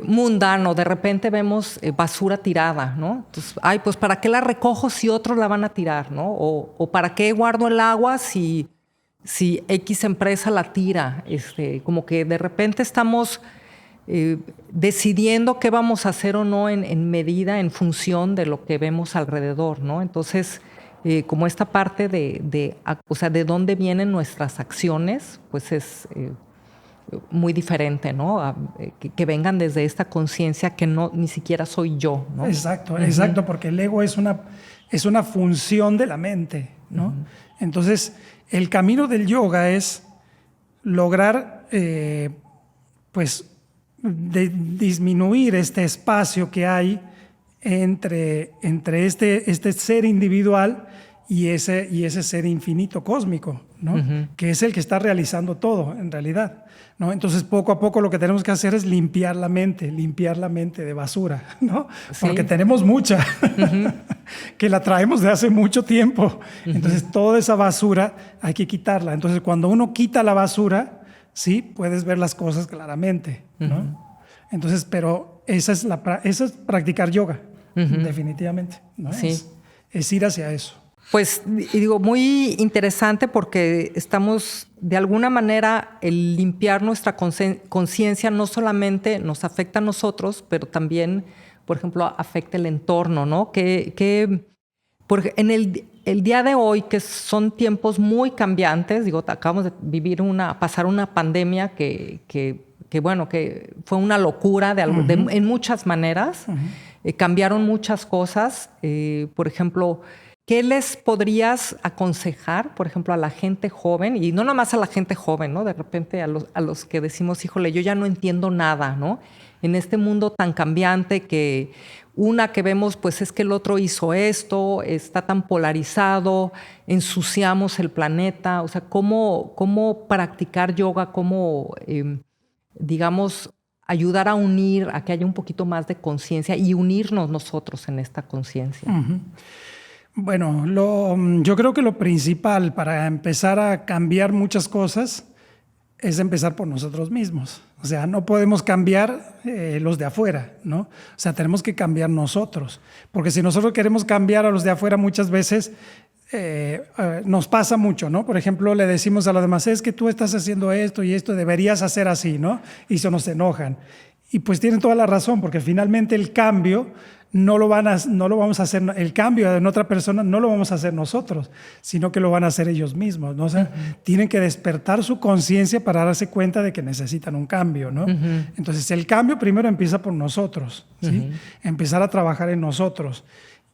mundano, de repente vemos basura tirada, ¿no? Entonces, pues ¿para qué la recojo si otros la van a tirar, ¿no? O ¿para qué guardo el agua si X empresa la tira? Como que de repente estamos decidiendo qué vamos a hacer o no en medida, en función de lo que vemos alrededor, ¿no? Entonces, como esta parte o sea, de dónde vienen nuestras acciones, pues es muy diferente, ¿no? Que vengan desde esta conciencia que ni siquiera soy yo, ¿no?
Exacto, exacto, porque el ego es una función de la mente, ¿no? Entonces, el camino del yoga es lograr, pues, disminuir este espacio que hay entre este ser individual y ese ser infinito cósmico, ¿no? Que es el que está realizando todo, en realidad, ¿no? Entonces, poco a poco lo que tenemos que hacer es limpiar la mente de basura, ¿no?
Sí.
Porque tenemos mucha, que la traemos de hace mucho tiempo. Entonces, toda esa basura hay que quitarla. Entonces, cuando uno quita la basura, sí, puedes ver las cosas claramente, ¿no? Entonces, pero eso es practicar yoga, definitivamente, ¿no?
Sí.
Es ir hacia eso.
Pues, y digo, muy interesante porque estamos, de alguna manera, el limpiar nuestra conciencia no solamente nos afecta a nosotros, pero también, por ejemplo, afecta el entorno, ¿no? Porque en el día de hoy, que son tiempos muy cambiantes, digo, acabamos de pasar una pandemia que fue una locura en muchas maneras. Cambiaron muchas cosas. Por ejemplo, ¿qué les podrías aconsejar, por ejemplo, a la gente joven? Y no nada más a la gente joven, ¿no? De repente a los que decimos, híjole, yo ya no entiendo nada, ¿no? En este mundo tan cambiante que vemos, pues es que el otro hizo esto, está tan polarizado, ensuciamos el planeta. O sea, ¿cómo practicar yoga? ¿Cómo, digamos, ayudar a unir, a que haya un poquito más de conciencia y unirnos nosotros en esta conciencia?
Bueno, yo creo que lo principal para empezar a cambiar muchas cosas es empezar por nosotros mismos. O sea, no podemos cambiar los de afuera, ¿no? O sea, tenemos que cambiar nosotros. Porque si nosotros queremos cambiar a los de afuera, muchas veces nos pasa mucho, ¿no? Por ejemplo, le decimos a los demás, es que tú estás haciendo esto y esto, deberías hacer así, ¿no? Y se nos enojan. Y pues tienen toda la razón, porque finalmente el cambio no lo vamos a hacer, el cambio en otra persona no lo vamos a hacer nosotros, sino que lo van a hacer ellos mismos, ¿no? O sea, tienen que despertar su conciencia para darse cuenta de que necesitan un cambio, ¿no? Entonces, el cambio primero empieza por nosotros, ¿sí? Empezar a trabajar en nosotros.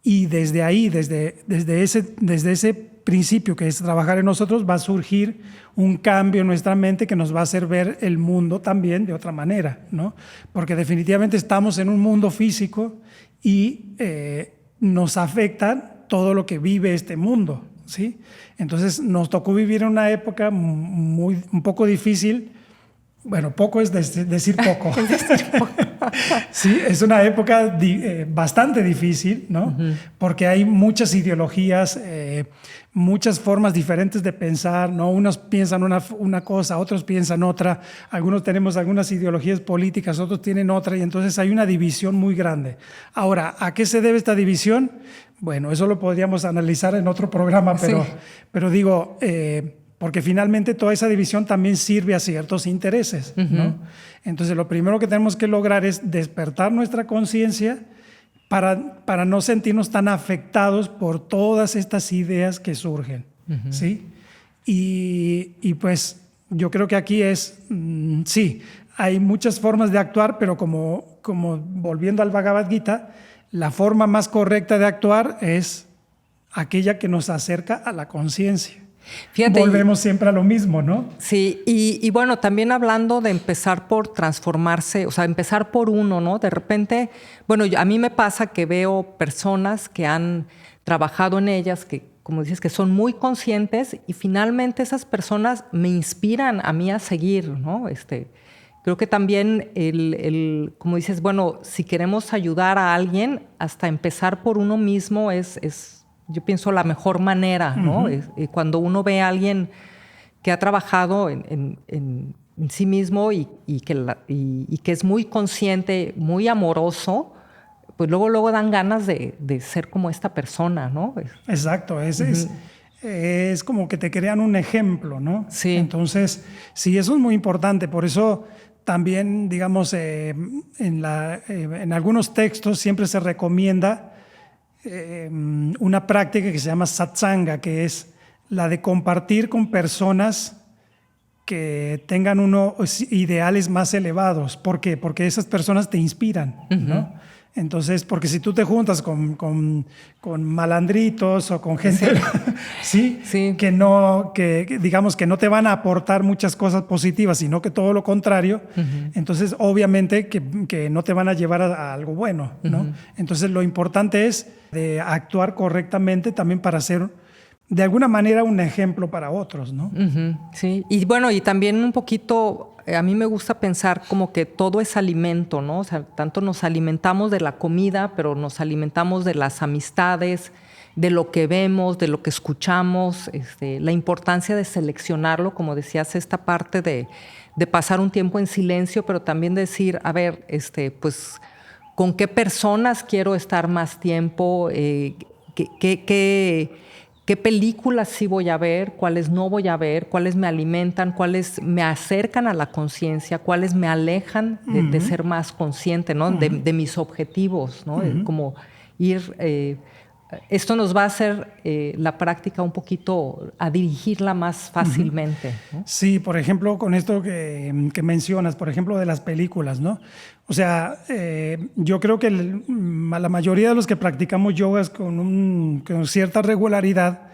Y desde ahí, desde ese principio que es trabajar en nosotros, va a surgir un cambio en nuestra mente que nos va a hacer ver el mundo también de otra manera, ¿no? Porque definitivamente estamos en un mundo físico y nos afecta todo lo que vive este mundo, ¿sí? Entonces nos tocó vivir en una época un poco difícil. Bueno, poco es decir poco. Sí, es una época bastante difícil, ¿no? Porque hay muchas ideologías, muchas formas diferentes de pensar, ¿no? Unos piensan una cosa, otros piensan otra, algunos tenemos algunas ideologías políticas, otros tienen otra, y entonces hay una división muy grande. Ahora, ¿a qué se debe esta división? Bueno, eso lo podríamos analizar en otro programa, pero digo... porque finalmente toda esa división también sirve a ciertos intereses, ¿no? Entonces, lo primero que tenemos que lograr es despertar nuestra conciencia para no sentirnos tan afectados por todas estas ideas que surgen, ¿sí? Y pues yo creo que aquí sí, hay muchas formas de actuar, pero como volviendo al Bhagavad Gita, la forma más correcta de actuar es aquella que nos acerca a la conciencia. Fíjate, volvemos siempre a lo mismo, ¿no?
Sí, y bueno, también hablando de empezar por transformarse, o sea, empezar por uno, ¿no? De repente, bueno, a mí me pasa que veo personas que han trabajado en ellas, que, como dices, que son muy conscientes y finalmente esas personas me inspiran a mí a seguir, ¿no? Creo que también como dices, bueno, si queremos ayudar a alguien, hasta empezar por uno mismo es yo pienso la mejor manera, ¿no? Cuando uno ve a alguien que ha trabajado en sí mismo y que es muy consciente, muy amoroso, pues luego dan ganas de ser como esta persona, ¿no?
Exacto, es como que te crean un ejemplo, ¿no?
Sí.
Entonces, sí, eso es muy importante. Por eso también, digamos, en algunos textos siempre se recomienda una práctica que se llama satsanga, que es la de compartir con personas que tengan unos ideales más elevados. ¿Por qué? Porque esas personas te inspiran, ¿no? Entonces, porque si tú te juntas con malandritos o con gente ¿sí? Que digamos que no te van a aportar muchas cosas positivas, sino que todo lo contrario, entonces obviamente que no te van a llevar a algo bueno, ¿no? Entonces lo importante es de actuar correctamente también para ser de alguna manera un ejemplo para otros, ¿no?
Sí, y bueno, y también un poquito, a mí me gusta pensar como que todo es alimento, ¿no? O sea, tanto nos alimentamos de la comida, pero nos alimentamos de las amistades, de lo que vemos, de lo que escuchamos, la importancia de seleccionarlo, como decías, esta parte de pasar un tiempo en silencio, pero también decir, a ver, pues, ¿con qué personas quiero estar más tiempo? ¿Qué películas sí voy a ver? ¿Cuáles no voy a ver? ¿Cuáles me alimentan? ¿Cuáles me acercan a la conciencia? ¿Cuáles me alejan de ser más consciente, ¿no? De mis objetivos, ¿no? Como ir... esto nos va a hacer la práctica un poquito a dirigirla más fácilmente, ¿no?
Sí, por ejemplo, con esto que mencionas, por ejemplo, de las películas, ¿no? O sea, yo creo que la mayoría de los que practicamos yogas con cierta regularidad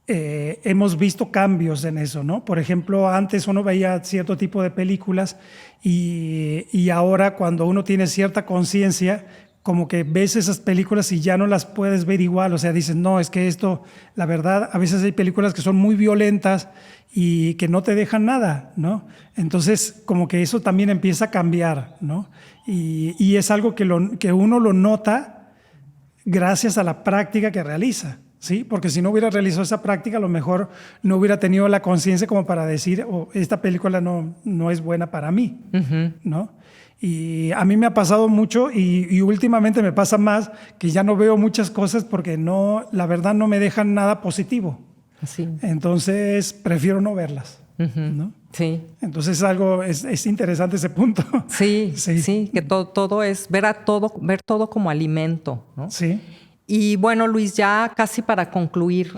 hemos visto cambios en eso, ¿no? Por ejemplo, antes uno veía cierto tipo de películas y ahora cuando uno tiene cierta conciencia, como que ves esas películas y ya no las puedes ver igual, o sea, dices, no, es que esto, la verdad, a veces hay películas que son muy violentas y que no te dejan nada, ¿no? Entonces, como que eso también empieza a cambiar, ¿no? Y es algo que uno lo nota gracias a la práctica que realiza, ¿sí? Porque si no hubiera realizado esa práctica, a lo mejor no hubiera tenido la conciencia como para decir, oh, esta película no es buena para mí, ¿no? Y a mí me ha pasado mucho y últimamente me pasa más que ya no veo muchas cosas porque la verdad no me dejan nada positivo.
Sí.
Entonces prefiero no verlas. ¿no?
Sí.
Entonces es interesante ese punto.
Sí, sí, que todo es ver todo como alimento, ¿no?
Sí.
Y bueno, Luis, ya casi para concluir,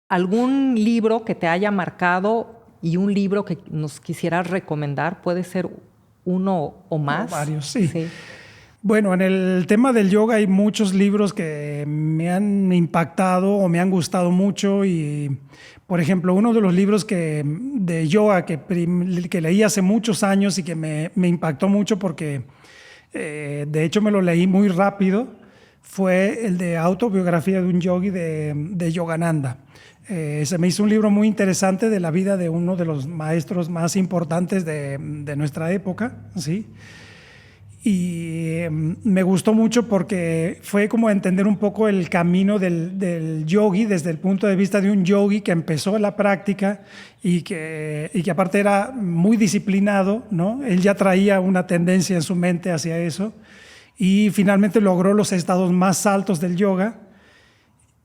¿algún libro que te haya marcado y un libro que nos quisieras recomendar? Puede ser uno o más.
O varios, sí. Bueno, en el tema del yoga hay muchos libros que me han impactado o me han gustado mucho y, por ejemplo, uno de los libros de yoga que leí hace muchos años y que me impactó mucho porque de hecho me lo leí muy rápido fue el de Autobiografía de un Yogi de Yogananda. Se me hizo un libro muy interesante de la vida de uno de los maestros más importantes de nuestra época, ¿sí? Y me gustó mucho porque fue como entender un poco el camino del yogi desde el punto de vista de un yogi que empezó la práctica y que aparte era muy disciplinado, ¿no? Él ya traía una tendencia en su mente hacia eso y finalmente logró los estados más altos del yoga.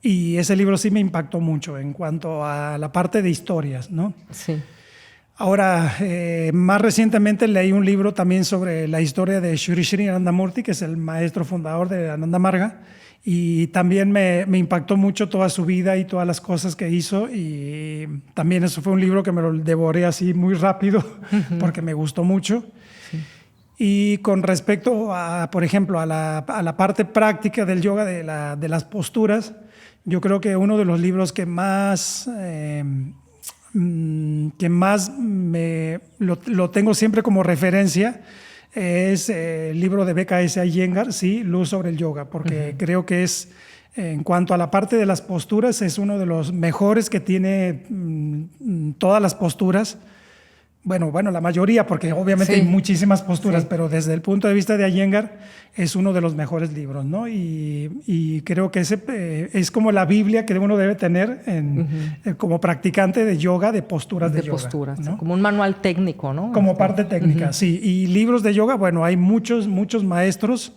Y ese libro sí me impactó mucho en cuanto a la parte de historias, ¿no?
Sí.
Ahora, más recientemente leí un libro también sobre la historia de Sri Sri Anandamurti, que es el maestro fundador de Ananda Marga, y también me impactó mucho toda su vida y todas las cosas que hizo, y también eso fue un libro que me lo devoré así muy rápido porque me gustó mucho. Sí. Y con respecto a, por ejemplo, a la parte práctica del yoga, de las posturas, yo creo que uno de los libros que más lo tengo siempre como referencia es el libro de BKS Iyengar, sí, Luz sobre el Yoga, porque creo que en cuanto a la parte de las posturas, es uno de los mejores que tiene todas las posturas. Bueno, la mayoría, porque obviamente hay muchísimas posturas, pero desde el punto de vista de Iyengar es uno de los mejores libros, ¿no? Y creo que ese es como la Biblia que uno debe tener como practicante de yoga, de posturas de yoga.
Posturas,
¿no?
Como un manual técnico, ¿no?
Como parte técnica, sí. Y libros de yoga, bueno, hay muchos maestros.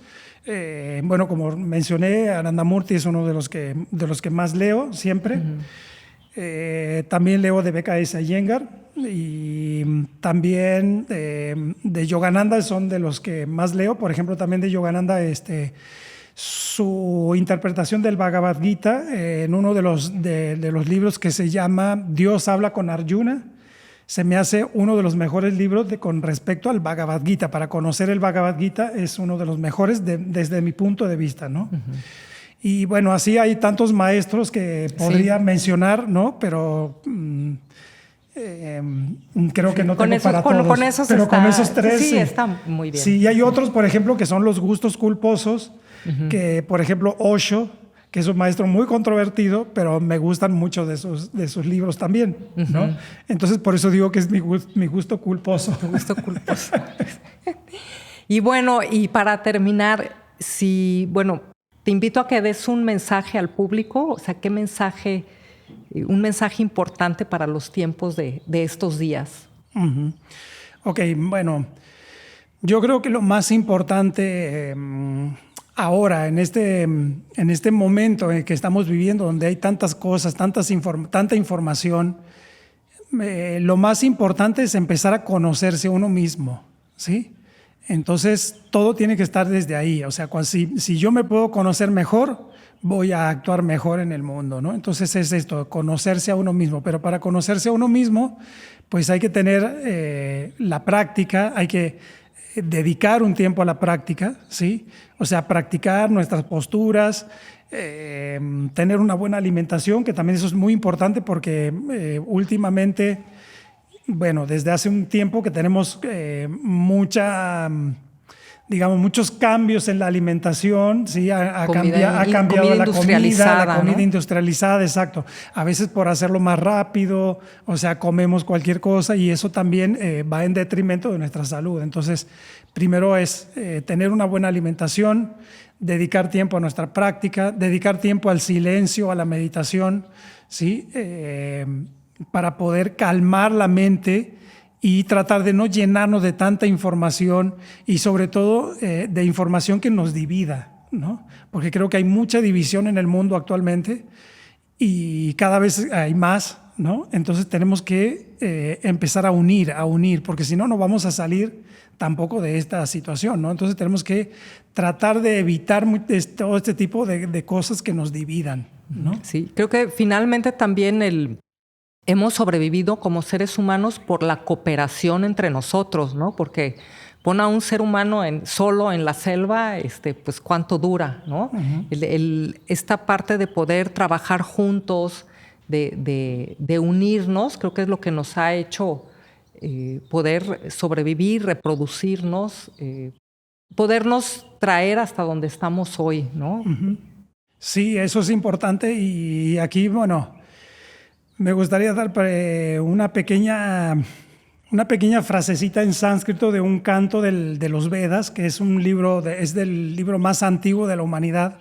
Bueno, como mencioné, Anandamurti es uno de los que más leo siempre. También leo de BKS Iyengar y también de Yogananda son de los que más leo. Por ejemplo, también de Yogananda su interpretación del Bhagavad Gita en uno de los libros que se llama Dios habla con Arjuna. Se me hace uno de los mejores libros con respecto al Bhagavad Gita. Para conocer el Bhagavad Gita es uno de los mejores desde mi punto de vista, ¿no? Y bueno, así hay tantos maestros que podría mencionar, ¿no? Pero creo que no tengo para todos.
Con esos
pero con esos tres
sí, está muy bien.
Sí, y hay otros, por ejemplo, que son los gustos culposos, que por ejemplo Osho, que es un maestro muy controvertido, pero me gustan mucho de sus libros también, ¿no? Entonces por eso digo que es mi gusto culposo.
Tu gusto culposo. Y bueno, y para terminar, te invito a que des un mensaje al público, o sea, un mensaje importante para los tiempos de estos días.
Ok, bueno, yo creo que lo más importante ahora, en este momento en el que estamos viviendo, donde hay tantas cosas, tanta información, lo más importante es empezar a conocerse a uno mismo, ¿sí? Entonces, todo tiene que estar desde ahí. O sea, si yo me puedo conocer mejor, voy a actuar mejor en el mundo, ¿no? Entonces es esto, conocerse a uno mismo. Pero para conocerse a uno mismo, pues hay que tener la práctica, hay que dedicar un tiempo a la práctica, ¿sí? O sea, practicar nuestras posturas, tener una buena alimentación, que también eso es muy importante porque últimamente... Bueno, desde hace un tiempo que tenemos muchos cambios en la alimentación, ¿sí? Ha cambiado la comida industrializada, exacto. A veces por hacerlo más rápido, o sea, comemos cualquier cosa y eso también va en detrimento de nuestra salud. Entonces, primero es tener una buena alimentación, dedicar tiempo a nuestra práctica, dedicar tiempo al silencio, a la meditación, ¿sí? Para poder calmar la mente y tratar de no llenarnos de tanta información y sobre todo de información que nos divida, ¿no? Porque creo que hay mucha división en el mundo actualmente y cada vez hay más, ¿no? Entonces tenemos que empezar a unir, porque si no, no vamos a salir tampoco de esta situación, ¿no? Entonces tenemos que tratar de evitar todo este tipo de cosas que nos dividan, ¿no?
Sí, creo que finalmente también hemos sobrevivido como seres humanos por la cooperación entre nosotros, ¿no? Porque pon a un ser humano solo en la selva, pues cuánto dura, ¿no? Esta parte de poder trabajar juntos, de unirnos, creo que es lo que nos ha hecho poder sobrevivir, reproducirnos, podernos traer hasta donde estamos hoy, ¿no?
Sí, eso es importante y aquí, bueno, me gustaría dar una pequeña frasecita en sánscrito de un canto de los Vedas, que es un libro, es del libro más antiguo de la humanidad.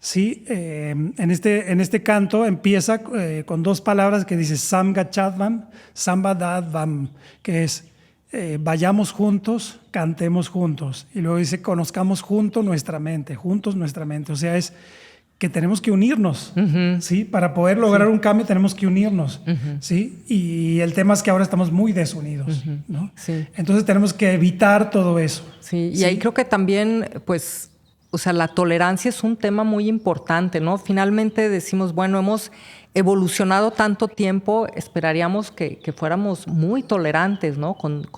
Sí, en este canto empieza con dos palabras que dice Samgachadvam, Sambadadvam, que es vayamos juntos, cantemos juntos. Y luego dice conozcamos juntos nuestra mente. O sea, es que tenemos que unirnos, ¿sí? Para poder lograr un cambio tenemos que unirnos, ¿sí? Y el tema es que ahora estamos muy desunidos, ¿no?
Sí.
Entonces tenemos que evitar todo eso.
Sí, y ahí creo que también, pues, o sea, la tolerancia es un tema muy importante, ¿no? Finalmente decimos, bueno, hemos evolucionado tanto tiempo, esperaríamos que fuéramos muy tolerantes, ¿no? Con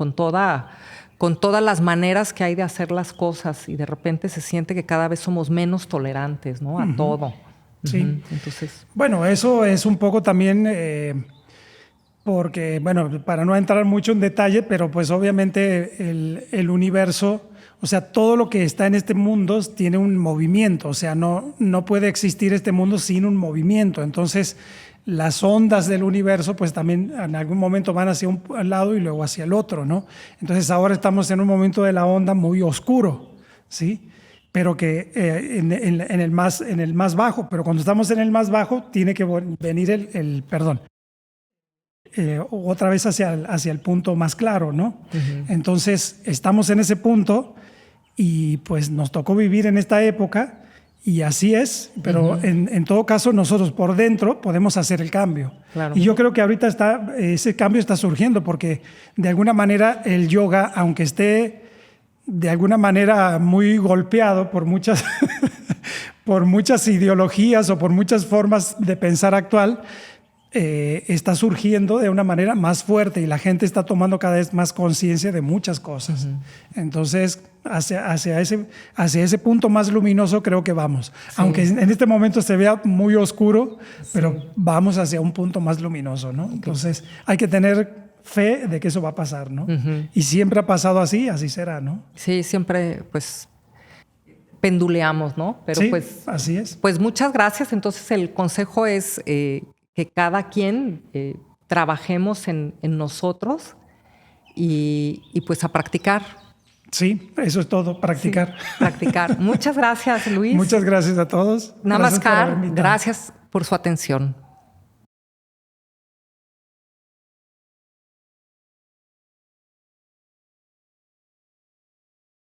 todas las maneras que hay de hacer las cosas, y de repente se siente que cada vez somos menos tolerantes, ¿no? A todo.
Sí.
Entonces,
bueno, eso es un poco también porque, bueno, para no entrar mucho en detalle, pero pues obviamente el universo, o sea, todo lo que está en este mundo tiene un movimiento, o sea, no puede existir este mundo sin un movimiento. Entonces, las ondas del universo pues también en algún momento van hacia un lado y luego hacia el otro, ¿no? Entonces ahora estamos en un momento de la onda muy oscuro, ¿sí? Pero que en el más bajo, pero cuando estamos en el más bajo tiene que venir otra vez hacia el punto más claro, ¿no? Entonces estamos en ese punto y pues nos tocó vivir en esta época. Y así es, pero en todo caso nosotros por dentro podemos hacer el cambio.
Claro.
Y yo creo que ahorita ese cambio está surgiendo porque de alguna manera el yoga, aunque esté de alguna manera muy golpeado por muchas, por muchas ideologías o por muchas formas de pensar actual, está surgiendo de una manera más fuerte y la gente está tomando cada vez más conciencia de muchas cosas. Entonces, hacia ese punto más luminoso creo que vamos. Sí. Aunque en este momento se vea muy oscuro, pero vamos hacia un punto más luminoso, ¿no? Entonces, hay que tener fe de que eso va a pasar, ¿no? Y siempre ha pasado así será, ¿no?
Sí, siempre, pues, penduleamos, ¿no? Pero
sí,
pues,
así es.
Pues muchas gracias. Entonces, el consejo es que cada quien trabajemos en nosotros y pues a practicar.
Sí, eso es todo, practicar.
Sí, practicar. Muchas gracias, Luis.
Muchas gracias a todos.
Namaskar, gracias por su atención.